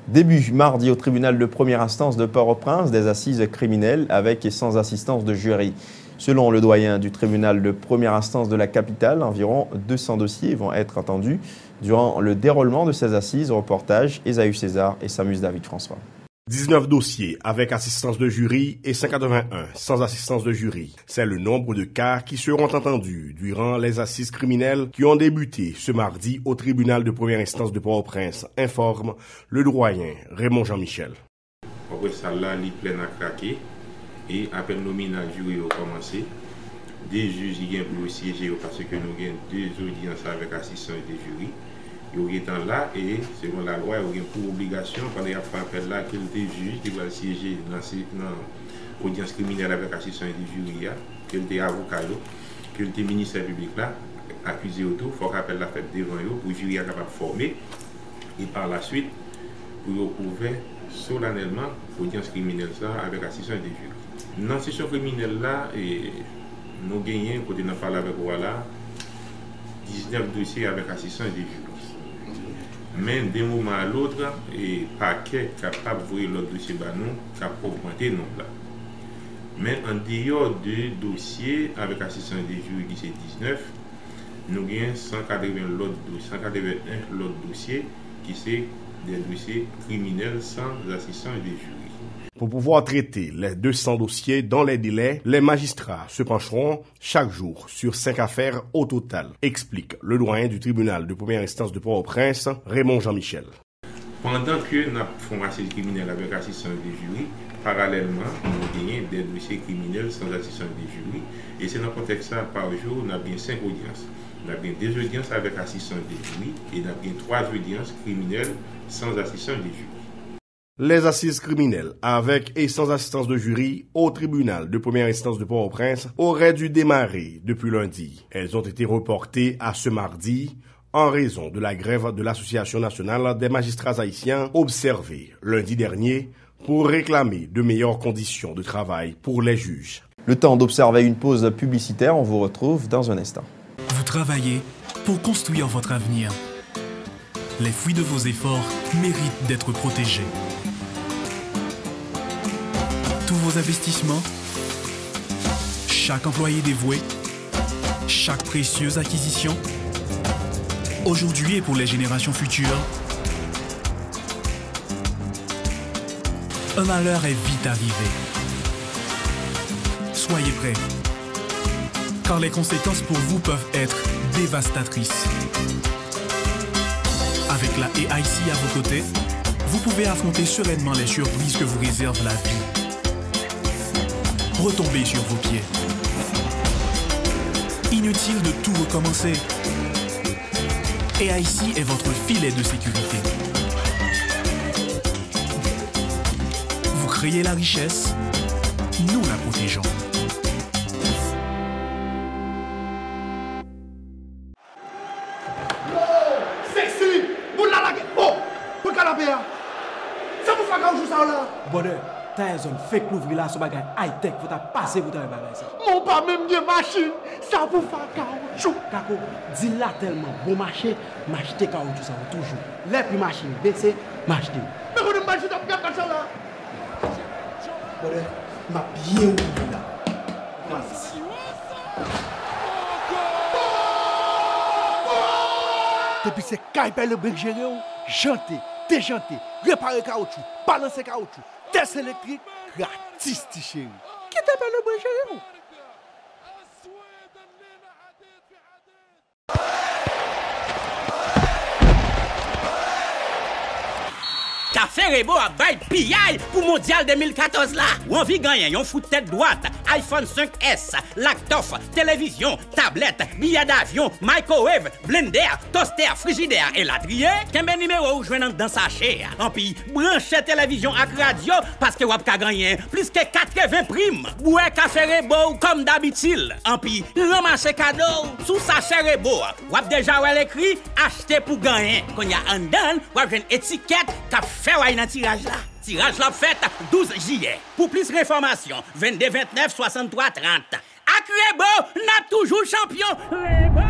Début mardi au tribunal de première instance de Port-au-Prince des assises criminelles avec et sans assistance de jury. Selon le doyen du tribunal de première instance de la capitale, environ 200 dossiers vont être entendus durant le déroulement de ces assises. Reportage Esaü César et Samus David François. 19 dossiers avec assistance de jury et 181 sans assistance de jury. C'est le nombre de cas qui seront entendus durant les assises criminelles qui ont débuté ce mardi au tribunal de première instance de Port-au-Prince, informe le doyen Raymond Jean-Michel. Après ça, là, il plein à craquer et appel nominal jury a commencé. Des juges qui viennent pour siéger parce que nous avons 2 audiences avec assistance de jury. Il y a là et selon la loi, il y a pour obligation, quand il y a fait appel là, que des juges qui vont siéger dans l'audience criminelle avec assistance du jury, que des avocats, que des ministères publics là, accusés autour, il faut qu'appel la fait devant eux pour le jury capable de former et par la suite pour ouvrir solennellement l'audience criminelle ça avec assistance du jury. Dans la session criminelle là, nous gagnons, côté nous parle avec voilà, 19 dossiers avec assistance du jury. Mais d'un moment à l'autre, et paquet capable de voir l'autre dossier, nous capable d'augmenter le nombre. Mais en dehors de dossiers avec assistance des jury qui c'est 19, nous avons 181 l'autre dossier qui c'est des dossiers criminels sans assistance des jurys. Pour pouvoir traiter les 200 dossiers dans les délais, les magistrats se pencheront chaque jour sur 5 affaires au total, explique le doyen du tribunal de première instance de Port-au-Prince, Raymond Jean-Michel. Pendant que nous faisons assise criminelle avec assistance des jurys, parallèlement, nous gagnons des dossiers criminels sans assistance des jurys. Et c'est dans le contexte ça, par jour, nous avons bien 5 audiences. Nous avons 2 audiences avec assistance des jurys et nous avons 3 audiences criminelles sans assistance des jurys. Les assises criminelles avec et sans assistance de jury au tribunal de première instance de Port-au-Prince auraient dû démarrer depuis lundi. Elles ont été reportées à ce mardi en raison de la grève de l'Association nationale des magistrats haïtiens observée lundi dernier pour réclamer de meilleures conditions de travail pour les juges. Le temps d'observer une pause publicitaire, on vous retrouve dans un instant. Vous travaillez pour construire votre avenir. Les fruits de vos efforts méritent d'être protégés. Tous vos investissements, chaque employé dévoué, chaque précieuse acquisition, aujourd'hui et pour les générations futures, un malheur est vite arrivé. Soyez prêts, car les conséquences pour vous peuvent être dévastatrices. Avec la AIC à vos côtés, vous pouvez affronter sereinement les surprises que vous réserve la vie. Retombez sur vos pieds. Inutile de tout recommencer. AIC est votre filet de sécurité. Vous créez la richesse, nous la protégeons. Sexy! Vous la laguez! Oh! Pour canapé! Ça vous fait quand je joue ça là? Bonheur! T'as une fake l'ouvrir là, ce bagage high-tech, vous t'avez passé pour t'avoir bagage ça. Mon pas même de machine, ça vous fait caoutchouc. Kako, dis là tellement, bon marché, m'acheter caoutchouc ça va toujours. Les plus machines baissées, m'acheter. Mais vous ne m'achetez pas bien comme ça là. Bonheur, m'a bien ouvert là. Depuis c'est Kaipel le brick géré, janté, déjanté, réparer caoutchouc, balancer caoutchouc. Test électrique gratis, chérie. Qui t'appelle le bon chéri? Café Rebo a bail pillage pour Mondial 2014 là. Ou envie gagner un foot tête droite, iPhone 5S, laptop, télévision, tablette, billet d'avion, microwave, blender, toaster, frigidaire et latrier. Quel numéro ou joindre dans sachet. En puis, branchez télévision avec radio parce que vous avez gagné plus que 80 primes. Boué Café Rebo comme d'habitude. En puis, ramassez cadeau sous sachet Rebo. Vous avez déjà écrit acheter pour gagner. Quand il y a un dan, vous avez une étiquette qui fait un tirage là. Tirage la fête 12 juillet. Pour plus d'informations, 22 29 63 30. Avec Rebo, n'a toujours champion. Rebo,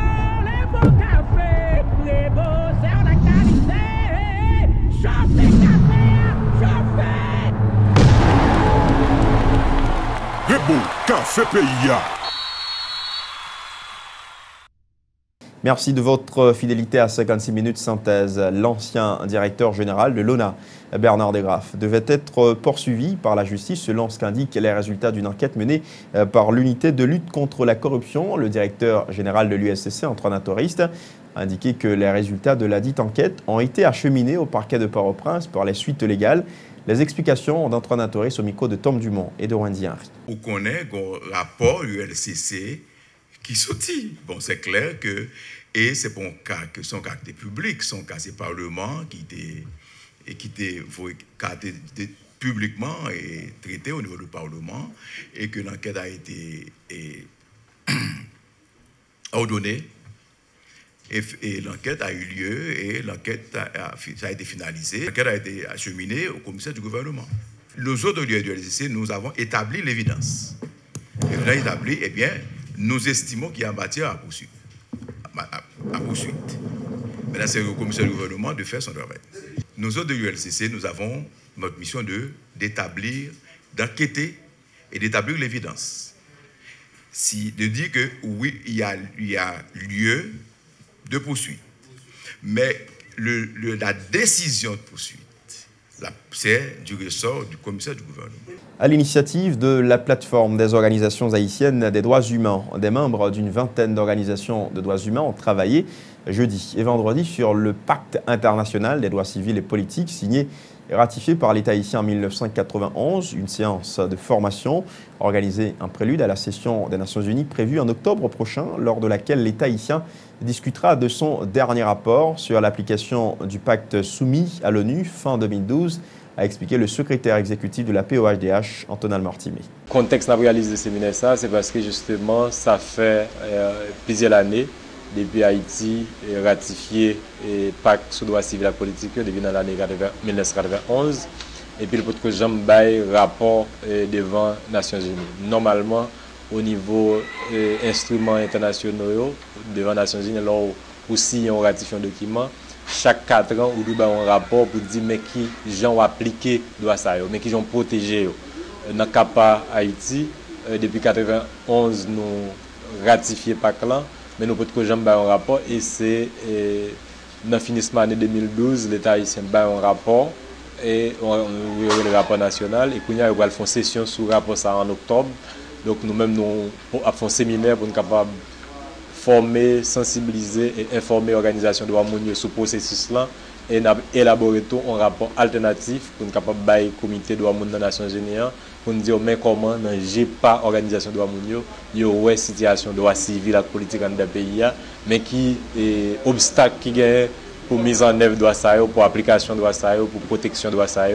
les beaux cafés. Rebo, c'est la qualité. Chantez café. beau, café pays. Merci de votre fidélité à 56 minutes synthèse. L'ancien directeur général de l'ONA, Bernard Degraff, devait être poursuivi par la justice selon ce qu'indiquent les résultats d'une enquête menée par l'unité de lutte contre la corruption. Le directeur général de l'USCC, Antoine Atoriste, a indiqué que les résultats de la dite enquête ont été acheminés au parquet de Port-au-Prince par les suites légales. Les explications d'Antoine Atoriste au micro de Tom Dumont et de Wendy Henry. On connaît le rapport ULCC qui sortit. Bon, c'est clair que, et c'est bon cas que son caractère public, son cas c'est Parlement qui était publiquement et traité au niveau du Parlement et que l'enquête a été ordonnée et l'enquête a eu lieu et l'enquête ça a été finalisée. L'enquête a été acheminée au commissaire du gouvernement. Nous autres, du LCC, nous avons établi l'évidence. Et on a établi, eh bien, nous estimons qu'il y a matière à poursuite. Maintenant, c'est au commissaire du gouvernement de faire son travail. Nous autres de l'ULCC, nous avons notre mission d'enquêter et d'établir l'évidence. De dire que oui, il y a lieu de poursuite. Mais la décision de poursuite, c'est du ressort du commissaire du gouvernement. À l'initiative de la plateforme des organisations haïtiennes des droits humains, des membres d'une vingtaine d'organisations de droits humains ont travaillé jeudi et vendredi sur le pacte international des droits civils et politiques signé et ratifié par l'État haïtien en 1991. Une séance de formation organisée en prélude à la session des Nations Unies prévue en octobre prochain, lors de laquelle l'État haïtien discutera de son dernier rapport sur l'application du pacte soumis à l'ONU fin 2012, a expliqué le secrétaire exécutif de la POHDH, Antonal Mortimé. Le contexte n'a réalisé ce séminaire, c'est parce que justement, ça fait plusieurs années depuis Haïti ratifié le pacte sur droits civils et politiques depuis l'année 1991. Et puis, pour que j'aie un rapport devant les Nations Unies. Normalement, au niveau instruments internationaux, devant les Nations Unies, là aussi on ratifie un document. Chaque 4 ans, on doit un rapport pour dire mais qui gens ont appliqué droit ça, mais qui ont protégé. Dans le cas de Haïti, depuis 1991, nous ratifié pas là, mais nous pouvons jamais un rapport et c'est dans le finissement de l'année 2012, l'État haïtien a un rapport et le rapport national et qu'on a fait une session sur le rapport ça en octobre. Donc nous-mêmes nous avons fait un séminaire pour nous capables former, sensibiliser et informer l'organisation de droits humains sur le processus là et élaborer tout un rapport alternatif pour nous capable bailler comité de droits humains dans les Nations Unies pour nous dire mais comment dans pas organisation de droits humains il y a une situation de droits civils et politiques dans le pays mais qui est obstacle qui gagne pour mise en œuvre de droits ça pour application de droits ça pour protection de droits ça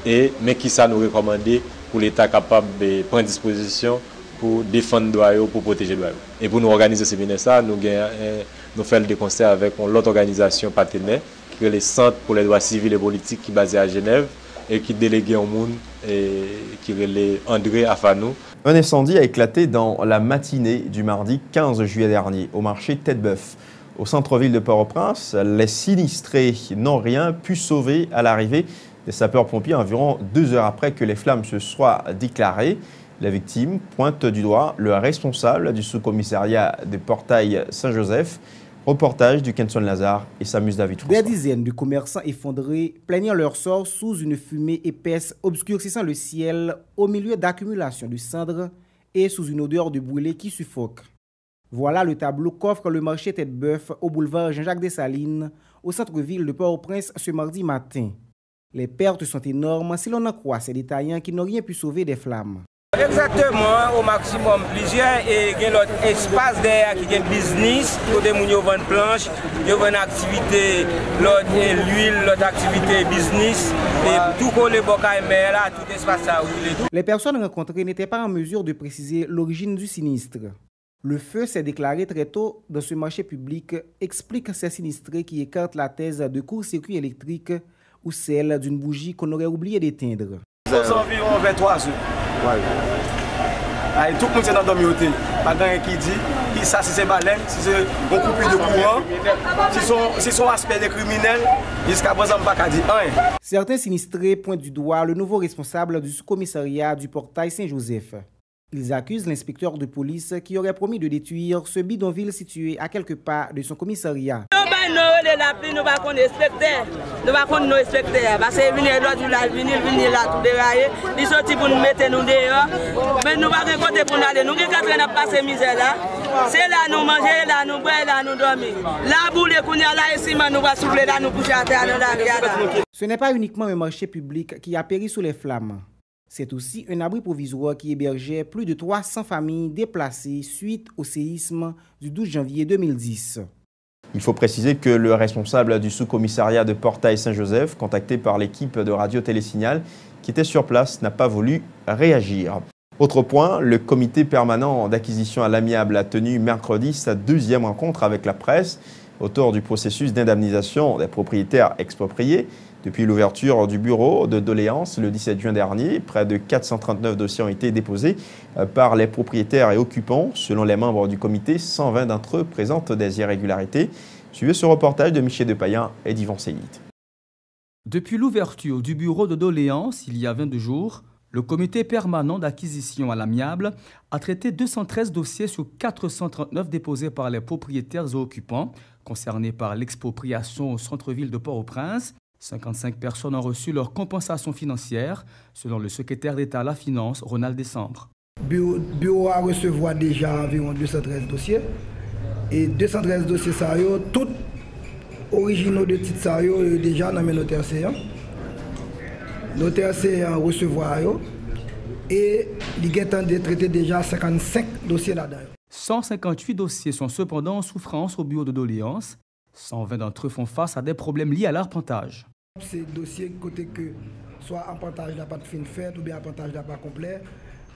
et mais qui ça nous recommander pour l'État capable de prendre disposition pour défendre les droits, pour protéger les droits. Et pour nous organiser ce séminaire, nous faisons des concerts avec l'autre organisation partenaire, qui est le Centre pour les droits civils et politiques, qui est basé à Genève, et qui est délégué au monde, et qui est André Afanou. Un incendie a éclaté dans la matinée du mardi 15 juillet dernier, au marché Tête-Bœuf. Au centre-ville de Port-au-Prince, les sinistrés n'ont rien pu sauver à l'arrivée des sapeurs-pompiers environ 2 heures après que les flammes se soient déclarées. Les victimes pointent du doigt le responsable du sous-commissariat de Portail Saint-Joseph. Reportage du Kenson Lazare et Samus David François. Des dizaines de commerçants effondrés plaignant leur sort sous une fumée épaisse obscurcissant le ciel au milieu d'accumulations de cendres et sous une odeur de brûlé qui suffoque. Voilà le tableau qu'offre le marché Tête-Bœuf au boulevard Jean-Jacques Dessalines, au centre-ville de Port-au-Prince ce mardi matin. Les pertes sont énormes si l'on en croit ces détaillants qui n'ont rien pu sauver des flammes. Exactement, au maximum plusieurs et il y a l'autre espace derrière qui est business, côté où ils vendent planches, ils vendent activité, l'autre l'huile, l'autre activité business et tout les bocailles là, tout espace ça. Les personnes rencontrées n'étaient pas en mesure de préciser l'origine du sinistre. Le feu s'est déclaré très tôt dans ce marché public, explique ces sinistrés qui écartent la thèse de court-circuit électrique ou celle d'une bougie qu'on aurait oublié d'éteindre. Aux environs 23 heures. Ouais. Tout le monde est dans le domaine. Pas de qui dit, qui ça si c'est baleine, si c'est un coupure de courant, si son aspect de criminel, jusqu'à présent pas qu'à dire rien. Certains sinistrés pointent du doigt le nouveau responsable du sous-commissariat du Portail Saint-Joseph. Ils accusent l'inspecteur de police qui aurait promis de détruire ce bidonville situé à quelques pas de son commissariat. Nous ne pouvons pas respecter. Nous ne pouvons pas respecter. Parce que venir là, tout dérailler. Ils sont pour nous mettre nous dehors. Mais nous ne pouvons pas côté pour nous aller. Nous ne passer misère là. C'est là nous manger, là nous boire, là nous dormir. Là, boule, qu'on y a là, ici, nous va souffler là, nous coucher à terre, là. Ce n'est pas uniquement un marché public qui a péri sous les flammes. C'est aussi un abri provisoire qui hébergeait plus de 300 familles déplacées suite au séisme du 12 janvier 2010. Il faut préciser que le responsable du sous-commissariat de Portail-Saint-Joseph, contacté par l'équipe de Radio Télésignal qui était sur place, n'a pas voulu réagir. Autre point, le comité permanent d'acquisition à l'amiable a tenu mercredi sa deuxième rencontre avec la presse autour du processus d'indemnisation des propriétaires expropriés. Depuis l'ouverture du bureau de doléances le 17 juin dernier, près de 439 dossiers ont été déposés par les propriétaires et occupants. Selon les membres du comité, 120 d'entre eux présentent des irrégularités. Suivez ce reportage de Michel Depayan et d'Yvan Seyid. Depuis l'ouverture du bureau de doléances, il y a 22 jours, le comité permanent d'acquisition à l'amiable a traité 213 dossiers sur 439 déposés par les propriétaires et occupants concernés par l'expropriation au centre-ville de Port-au-Prince. 55 personnes ont reçu leur compensation financière, selon le secrétaire d'État à la Finance, Ronald Décembre. Le bureau a recevoir déjà environ 213 dossiers. Et 213 dossiers, tous originaux de titres, déjà dans mes notaires séants. Notaire séant recevoir et il est en de traiter déjà 55 dossiers là-dedans. 158 dossiers sont cependant en souffrance au bureau de doléances. 120 d'entre eux font face à des problèmes liés à l'arpentage. Ces dossiers côté que soit arpentage n'a pas de fin faite ou bien arpentage n'a pas complet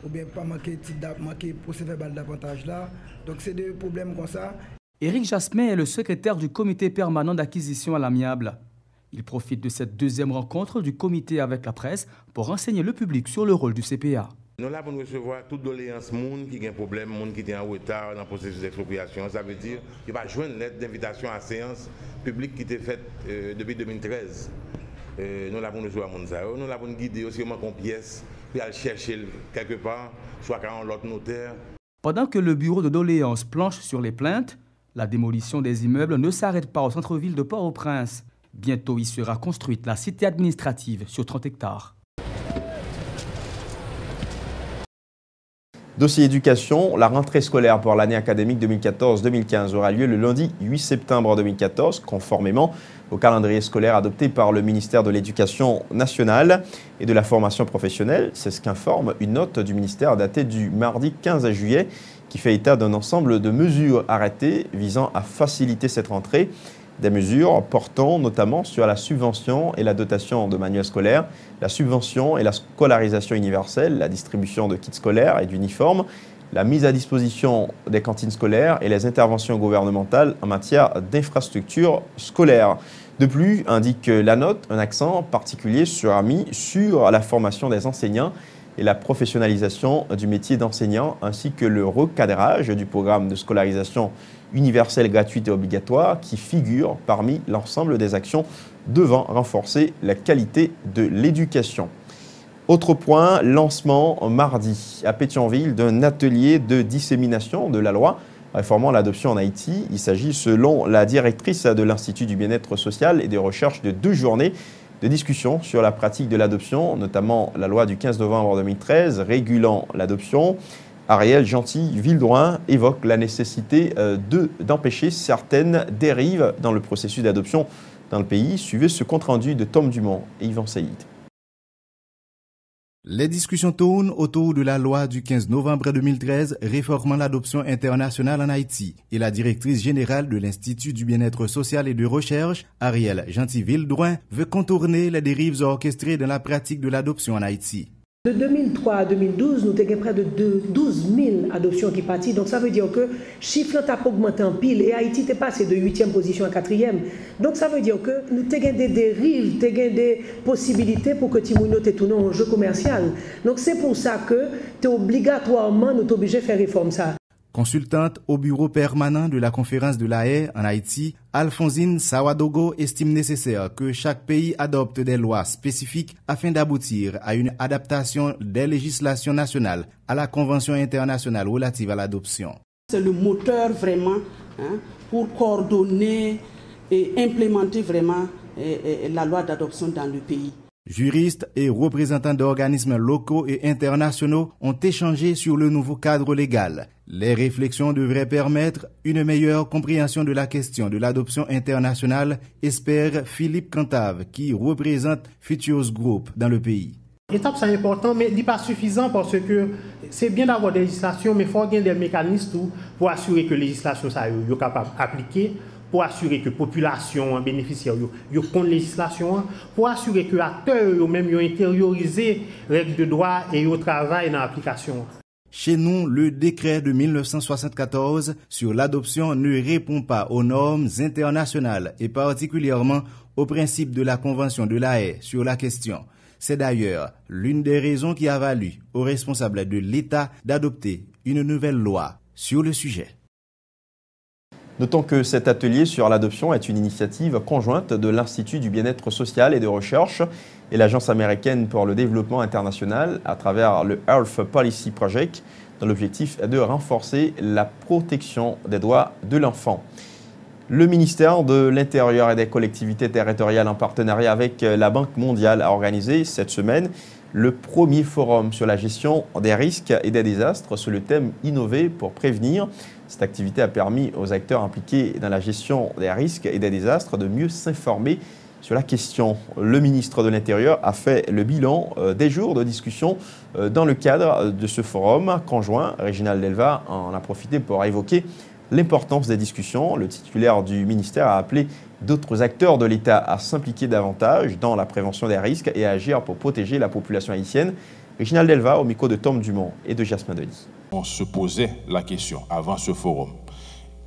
ou bien pas manqué procès-verbal d'arpentage là. Donc c'est des problèmes comme ça. Éric Jasmin est le secrétaire du comité permanent d'acquisition à l'amiable. Il profite de cette deuxième rencontre du comité avec la presse pour renseigner le public sur le rôle du CPA. Nous sommes là pour recevoir toute doléance, monde qui a un problème, monde qui est en retard dans le processus d'expropriation. Ça veut dire qu'il va joindre une lettre d'invitation à séance publique qui était faite depuis 2013. Nous sommes là pour recevoir monde ça. Nous sommes là pour guider aussi comment pièce, puis aller chercher quelque part, soit quand l'autre notaire. Pendant que le bureau de doléances planche sur les plaintes, la démolition des immeubles ne s'arrête pas au centre-ville de Port-au-Prince. Bientôt, il sera construite la cité administrative sur 30 hectares. Dossier éducation, la rentrée scolaire pour l'année académique 2014-2015 aura lieu le lundi 8 septembre 2014, conformément au calendrier scolaire adopté par le ministère de l'Éducation nationale et de la formation professionnelle. C'est ce qu'informe une note du ministère datée du mardi 15 juillet qui fait état d'un ensemble de mesures arrêtées visant à faciliter cette rentrée. Des mesures portant notamment sur la subvention et la dotation de manuels scolaires, la subvention et la scolarisation universelle, la distribution de kits scolaires et d'uniformes, la mise à disposition des cantines scolaires et les interventions gouvernementales en matière d'infrastructures scolaires. De plus, indique la note, un accent particulier sera mis sur la formation des enseignants et la professionnalisation du métier d'enseignant, ainsi que le recadrage du programme de scolarisation universelle, gratuite et obligatoire qui figure parmi l'ensemble des actions devant renforcer la qualité de l'éducation. Autre point, lancement mardi à Pétionville d'un atelier de dissémination de la loi réformant l'adoption en Haïti. Il s'agit, selon la directrice de l'Institut du bien-être social et de recherche, de 2 journées de discussion sur la pratique de l'adoption, notamment la loi du 15 novembre 2013 régulant l'adoption. Ariel Gentil-Vildroin évoque la nécessité d'empêcher certaines dérives dans le processus d'adoption dans le pays. Suivez ce compte-rendu de Tom Dumont et Yvan Seyid. Les discussions tournent autour de la loi du 15 novembre 2013 réformant l'adoption internationale en Haïti et la directrice générale de l'Institut du bien-être social et de recherche, Ariel Gentil-Vildroin, veut contourner les dérives orchestrées dans la pratique de l'adoption en Haïti. De 2003 à 2012, nous avons près de 12 000 adoptions qui partent. Donc ça veut dire que le chiffre a augmenté en pile et Haïti est passé de 8e position à 4e. Donc ça veut dire que nous avons des dérives, des possibilités pour que Timounio te tourne en jeu commercial. Donc c'est pour ça que obligatoirement nous sommes obligés de faire réforme ça. Consultante au bureau permanent de la conférence de La Haye en Haïti, Alphonsine Sawadogo estime nécessaire que chaque pays adopte des lois spécifiques afin d'aboutir à une adaptation des législations nationales à la Convention internationale relative à l'adoption. C'est le moteur vraiment pour coordonner et implémenter vraiment la loi d'adoption dans le pays. Juristes et représentants d'organismes locaux et internationaux ont échangé sur le nouveau cadre légal. Les réflexions devraient permettre une meilleure compréhension de la question de l'adoption internationale, espère Philippe Cantave, qui représente Futures Group dans le pays. L'étape, c'est important, mais ce n'est pas suffisant parce que c'est bien d'avoir des législations, mais il faut avoir des mécanismes pour assurer que les législations sont capables d'appliquer, pour assurer que la population bénéficiaire connaît la législation, pour assurer que les acteurs eux-mêmes ont intériorisé les règles de droit et au travail dans l'application. Chez nous, le décret de 1974 sur l'adoption ne répond pas aux normes internationales et particulièrement aux principes de la Convention de La Haye sur la question. C'est d'ailleurs l'une des raisons qui a valu aux responsables de l'État d'adopter une nouvelle loi sur le sujet. Notons que cet atelier sur l'adoption est une initiative conjointe de l'Institut du bien-être social et de recherche et l'Agence américaine pour le développement international à travers le Health Policy Project, dont l'objectif est de renforcer la protection des droits de l'enfant. Le ministère de l'Intérieur et des collectivités territoriales en partenariat avec la Banque mondiale a organisé cette semaine le premier forum sur la gestion des risques et des désastres sous le thème « Innover pour prévenir ». Cette activité a permis aux acteurs impliqués dans la gestion des risques et des désastres de mieux s'informer sur la question. Le ministre de l'Intérieur a fait le bilan des jours de discussion dans le cadre de ce forum conjoint. Réginald Delva en a profité pour évoquer l'importance des discussions. Le titulaire du ministère a appelé d'autres acteurs de l'État à s'impliquer davantage dans la prévention des risques et à agir pour protéger la population haïtienne. Réginald Delva au micro de Tom Dumont et de Jasmin Denis. On se posait la question avant ce forum.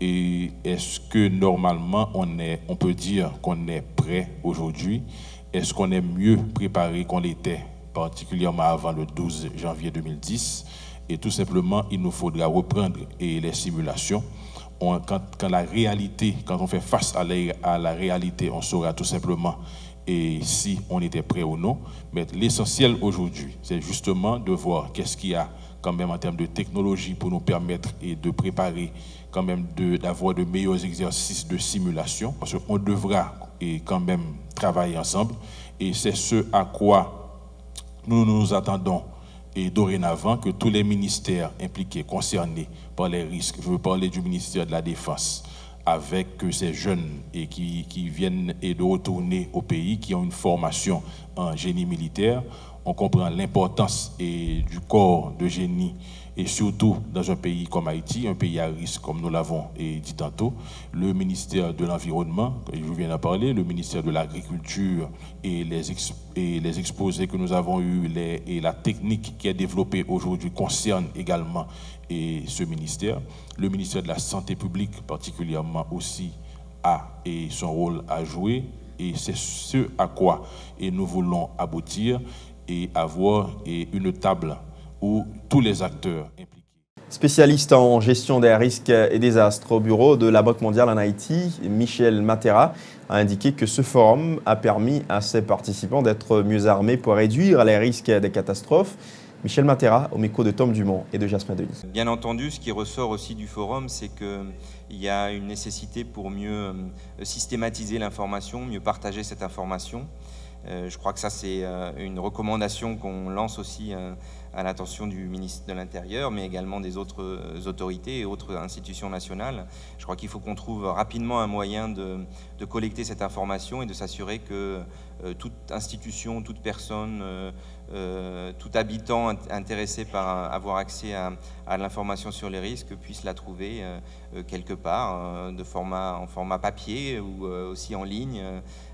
Et est-ce que normalement on peut dire qu'on est prêt aujourd'hui? Est-ce qu'on est mieux préparé qu'on l'était, particulièrement avant le 12 janvier 2010? Et tout simplement, il nous faudra reprendre les simulations. Quand la réalité, quand on fait face à la réalité, on saura tout simplement si on était prêt ou non. Mais l'essentiel aujourd'hui, c'est justement de voir qu'est-ce qu'il y a quand même en termes de technologie pour nous permettre de préparer quand même d'avoir de meilleurs exercices de simulation, parce qu'on devra quand même travailler ensemble, et c'est ce à quoi nous nous attendons et dorénavant que tous les ministères impliqués, concernés par les risques, je veux parler du ministère de la Défense, avec ces jeunes qui viennent de retourner au pays, qui ont une formation en génie militaire. On comprend l'importance du corps de génie, et surtout dans un pays comme Haïti, un pays à risque, comme nous l'avons dit tantôt. Le ministère de l'Environnement, je viens d'en parler, le ministère de l'Agriculture et les exposés que nous avons eus et la technique qui est développée aujourd'hui concerne également ce ministère. Le ministère de la Santé publique, particulièrement aussi, a son rôle à jouer, et c'est ce à quoi nous voulons aboutir et avoir une table où tous les acteurs impliqués. Spécialiste en gestion des risques et désastres au bureau de la Banque mondiale en Haïti, Michel Matera a indiqué que ce forum a permis à ses participants d'être mieux armés pour réduire les risques des catastrophes. Michel Matera au micro de Tom Dumont et de Jasmin Denis. Bien entendu, ce qui ressort aussi du forum, c'est qu'il y a une nécessité pour mieux systématiser l'information, mieux partager cette information. Je crois que ça, c'est une recommandation qu'on lance aussi à l'attention du ministre de l'Intérieur, mais également des autres autorités et autres institutions nationales. Je crois qu'il faut qu'on trouve rapidement un moyen de collecter cette information et de s'assurer que toute institution, toute personne, tout habitant intéressé par avoir accès à l'information sur les risques puisse la trouver quelque part, en format papier ou aussi en ligne.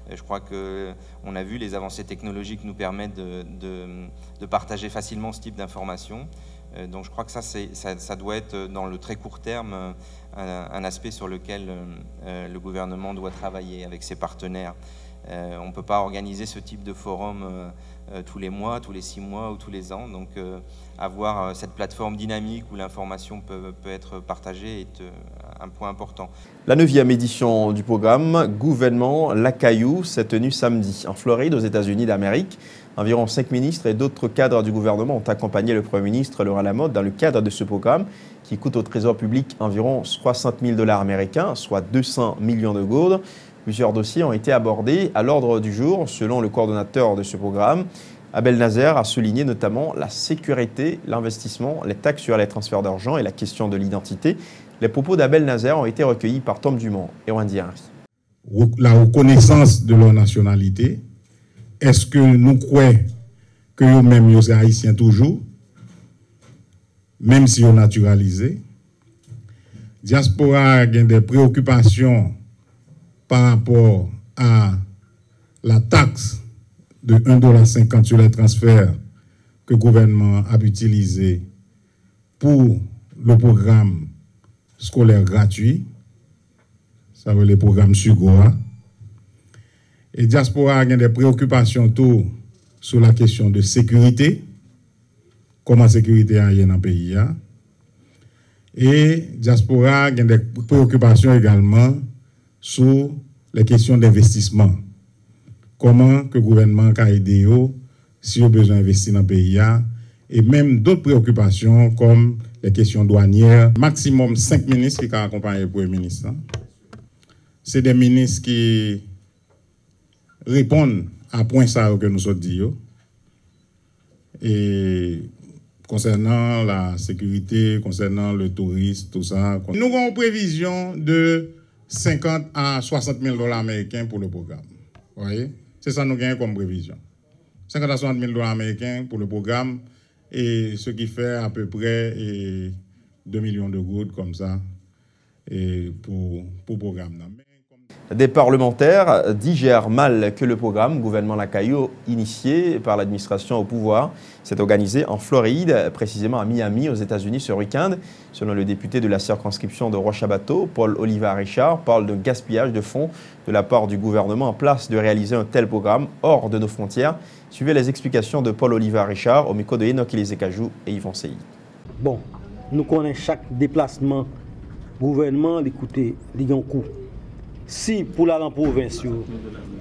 Je crois qu'on a vu les avancées technologiques nous permettent de partager facilement ce type d'informations. Donc je crois que ça doit être dans le très court terme un aspect sur lequel le gouvernement doit travailler avec ses partenaires. On ne peut pas organiser ce type de forum tous les mois, tous les 6 mois ou tous les ans. Donc avoir cette plateforme dynamique où l'information peut être partagée est un point important. La 9e édition du programme Gouvernement La Caillou s'est tenue samedi en Floride, aux États-Unis d'Amérique. Environ 5 ministres et d'autres cadres du gouvernement ont accompagné le Premier ministre Laurent Lamotte dans le cadre de ce programme qui coûte au Trésor public environ 60 000 $ américains, soit 200 millions de gourdes. Plusieurs dossiers ont été abordés à l'ordre du jour, selon le coordonnateur de ce programme. Abel Nazer a souligné notamment la sécurité, l'investissement, les taxes sur les transferts d'argent et la question de l'identité. Les propos d'Abel Nazer ont été recueillis par Tom Dumont et Wendy Henry. La reconnaissance de leur nationalité, est-ce que nous croyons que nous-mêmes, nous sommes haïtiens toujours, même si on naturalisé? Diaspora a des préoccupations par rapport à la taxe de 1,50 $ sur les transferts que le gouvernement a utilisé pour le programme scolaire gratuit, ça veut dire le programme SUGOA. Et Diaspora a des préoccupations tout sur la question de sécurité, comment la sécurité a dans le pays. Et Diaspora a des préoccupations également sur les questions d'investissement. Comment que le gouvernement a aidé si on a besoin d'investir dans le pays. Et même d'autres préoccupations comme les questions douanières. Maximum 5 ministres qui ont accompagné le Premier ministre. C'est des ministres qui répondent à point ça que nous avons dit. Et concernant la sécurité, concernant le tourisme, tout ça. Nous avons une prévision de 50 à 60 000 $ américains pour le programme. Vous voyez? C'est ça que nous gagnons comme prévision. 50 à 60 000 $ américains pour le programme, et ce qui fait à peu près 2 millions de gouttes comme ça et pour le programme. Des parlementaires digèrent mal que le programme Gouvernement La Caillou, initié par l'administration au pouvoir, s'est organisé en Floride, précisément à Miami, aux États-Unis ce week-end. Selon le député de la circonscription de Roche-à-Bateau, Paul-Olivier Richard, parle de gaspillage de fonds de la part du gouvernement en place de réaliser un tel programme hors de nos frontières. Suivez les explications de Paul-Olivier Richard au micro de Enoch Elizekajou et Yvon Seyi. Bon, nous connaissons chaque déplacement gouvernement, l'écouter, il y a un coût. Si pour la province,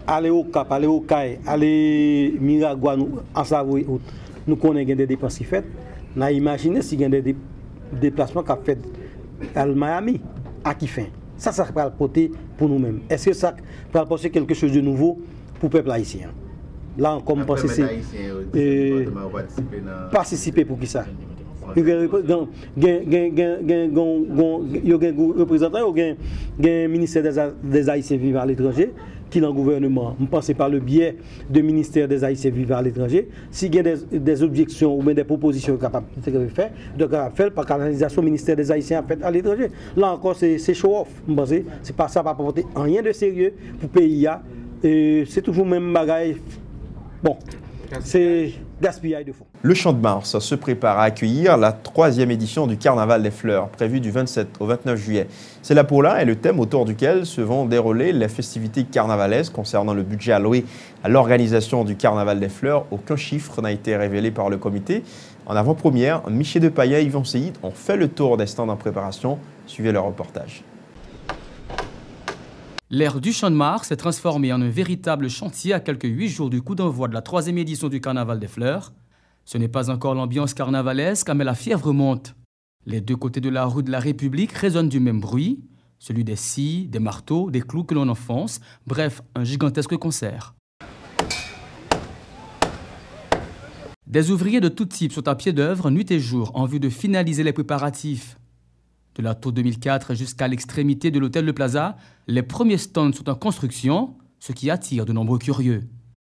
aller au Cap, aller au Caille, aller Miragua, en Savoie, nous connaissons des dépenses qui faites. Nous imaginons s'il y a des déplacements qui fait à Miami, à qui fin. Ça va le porter pour nous-mêmes. Est-ce que ça va porter quelque chose de nouveau pour le peuple haïtien? Là, comme penser, c'est participer pour qui ça? Il y a un représentant, il y a un ministère des Haïtiens vivant à l'étranger qui est dans le gouvernement. Je pense par le biais du ministère des Haïtiens vivant à l'étranger. S'il y a des objections ou même des propositions capables de faire, par canalisation du ministère des Haïtiens à l'étranger. Là encore, c'est show-off. C'est pas ça, va apporter rien de sérieux pour le pays. C'est toujours le même bagaille. Bon, c'est gaspillage de fonds. Le Champ de Mars se prépare à accueillir la 3e édition du Carnaval des Fleurs, prévue du 27 au 29 juillet. C'est la Pola et le thème autour duquel se vont dérouler les festivités carnavalaises. Concernant le budget alloué à l'organisation du Carnaval des Fleurs, aucun chiffre n'a été révélé par le comité. En avant-première, Michel Depaillet et Yvon Seyi ont fait le tour des stands en préparation. Suivez le reportage. L'aire du Champ de Mars s'est transformée en un véritable chantier à quelques 8 jours du coup d'envoi de la 3e édition du Carnaval des Fleurs. Ce n'est pas encore l'ambiance carnavalesque, mais la fièvre monte. Les deux côtés de la rue de la République résonnent du même bruit, celui des scies, des marteaux, des clous que l'on enfonce, bref, un gigantesque concert. Des ouvriers de tout type sont à pied d'œuvre nuit et jour en vue de finaliser les préparatifs. De la tour 2004 jusqu'à l'extrémité de l'hôtel Le Plaza, les premiers stands sont en construction, ce qui attire de nombreux curieux.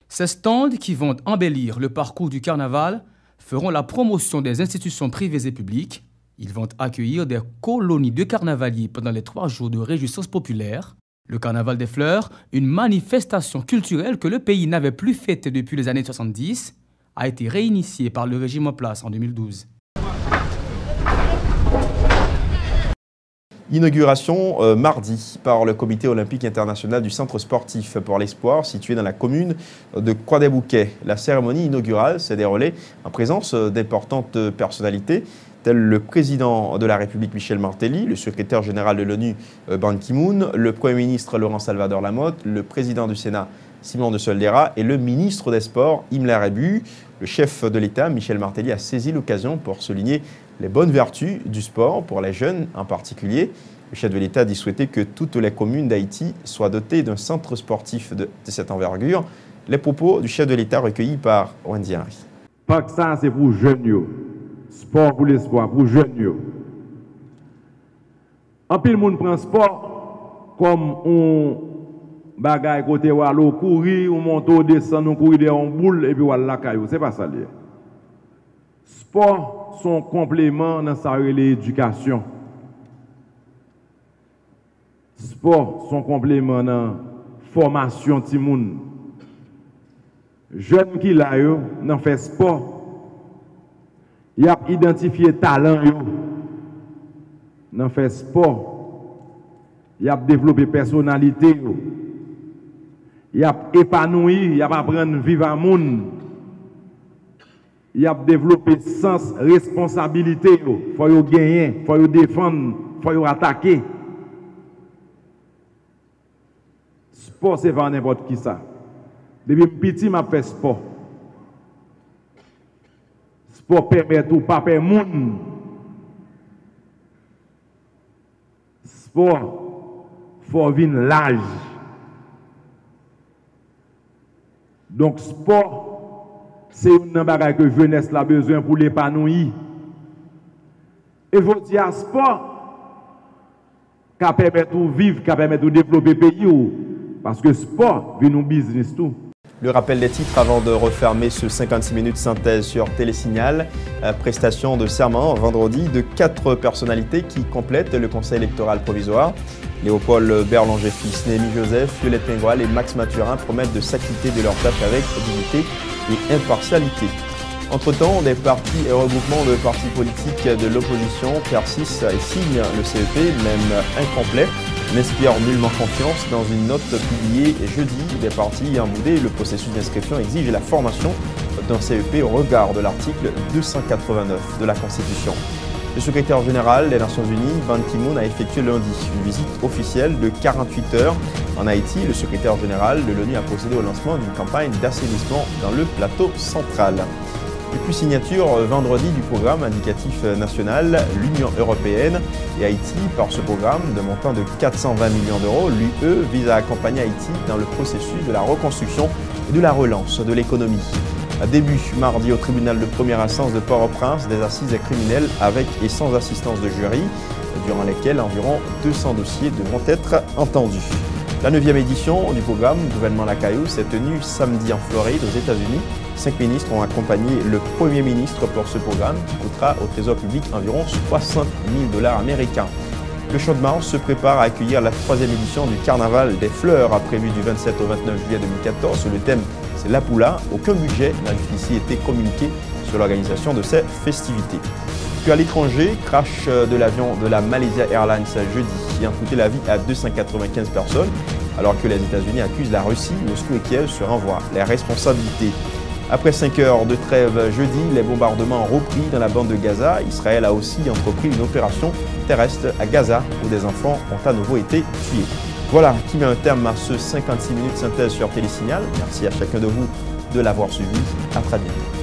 Ces stands qui vont embellir le parcours du carnaval feront la promotion des institutions privées et publiques. Ils vont accueillir des colonies de carnavaliers pendant les 3 jours de réjouissance populaire. Le Carnaval des Fleurs, une manifestation culturelle que le pays n'avait plus faite depuis les années 70, a été réinitiée par le régime en place en 2012. Inauguration mardi par le Comité olympique international du centre sportif pour l'espoir situé dans la commune de Croix-des-Bouquets. La cérémonie inaugurale s'est déroulée en présence d'importantes personnalités telles le président de la République Michel Martelly, le secrétaire général de l'ONU Ban Ki-moon, le Premier ministre Laurent Salvador Lamotte, le président du Sénat Simon de Soldera et le ministre des Sports Himmler Ebu. Le chef de l'État Michel Martelly a saisi l'occasion pour souligner les bonnes vertus du sport pour les jeunes en particulier. Le chef de l'État dit souhaiter que toutes les communes d'Haïti soient dotées d'un centre sportif de cette envergure. Les propos du chef de l'État recueillis par Wendy Henry. Pas que ça, c'est pour jeunes. Sport pour l'espoir, pour jeunes. En pile, le monde prend sport comme on bagaille côté ou aller courir, ou monter, descendre, courir en boule et puis ou aller la caillou. C'est pas ça. Sport son complément dans sa l'éducation. Sport son complément dans la formation de moun. Jeunes qui là yo nan fait sport, y a identifié talent yo. Nan fait sport, y a développé personnalité yo. Y a épanoui, y a apprendre vivre à moun. Il a développé sens responsabilité. Il faut gagner, il faut défendre, il faut attaquer. Sport, c'est pas n'importe qui ça. Depuis petit, m'a fait sport. Sport permet tout, pas permet moun. Sport, faut vivre l'âge. Donc, sport, c'est une bagage que jeunesse a besoin pour l'épanouir. Et vous dire sport, qui permet de vivre, qui permet de développer le pays. Parce que sport, c'est un business tout. Le rappel des titres avant de refermer ce 56 minutes synthèse sur Télésignal. Prestation de serment vendredi de 4 personnalités qui complètent le conseil électoral provisoire. Léopold Berlanger-Fils, Némi Joseph, Violette Pingoal et Max Mathurin promettent de s'acquitter de leurs tâches avec dignité et impartialité. Entre-temps, des partis et regroupements de partis politiques de l'opposition persistent et signent le CEP, même incomplet, n'inspirent nullement confiance. Dans une note publiée jeudi, des partis ayant boudé le processus d'inscription exigent la formation d'un CEP au regard de l'article 289 de la Constitution. Le secrétaire général des Nations Unies, Ban Ki-moon, a effectué lundi une visite officielle de 48 heures en Haïti. Le secrétaire général de l'ONU a procédé au lancement d'une campagne d'assainissement dans le plateau central. Et puis signature vendredi du programme indicatif national, l'Union européenne et Haïti par ce programme de montant de 420 millions d'euros. L'UE vise à accompagner Haïti dans le processus de la reconstruction et de la relance de l'économie. Début mardi au tribunal de première instance de Port-au-Prince des assises criminelles avec et sans assistance de jury, durant lesquelles environ 200 dossiers devront être entendus. La 9e édition du programme Gouvernement La Caillou s'est tenue samedi en Floride aux États-Unis. 5 ministres ont accompagné le Premier ministre pour ce programme qui coûtera au Trésor public environ 60 000 $ américains. Le Champ de Mars se prépare à accueillir la 3e édition du Carnaval des Fleurs, prévu du 27 au 29 juillet 2014. Le thème, c'est la Poula. Aucun budget n'a jusqu'ici été communiqué sur l'organisation de ces festivités. Puis à l'étranger, crash de l'avion de la Malaysia Airlines jeudi qui a coûté la vie à 295 personnes, alors que les États-Unis accusent la Russie, Moscou et Kiev se renvoient les responsabilités. Après 5 heures de trêve jeudi, les bombardements ont repris dans la bande de Gaza. Israël a aussi entrepris une opération terrestre à Gaza où des enfants ont à nouveau été tués. Voilà qui met un terme à ce 56 minutes synthèse sur Télésignal. Merci à chacun de vous de l'avoir suivi. À très bientôt.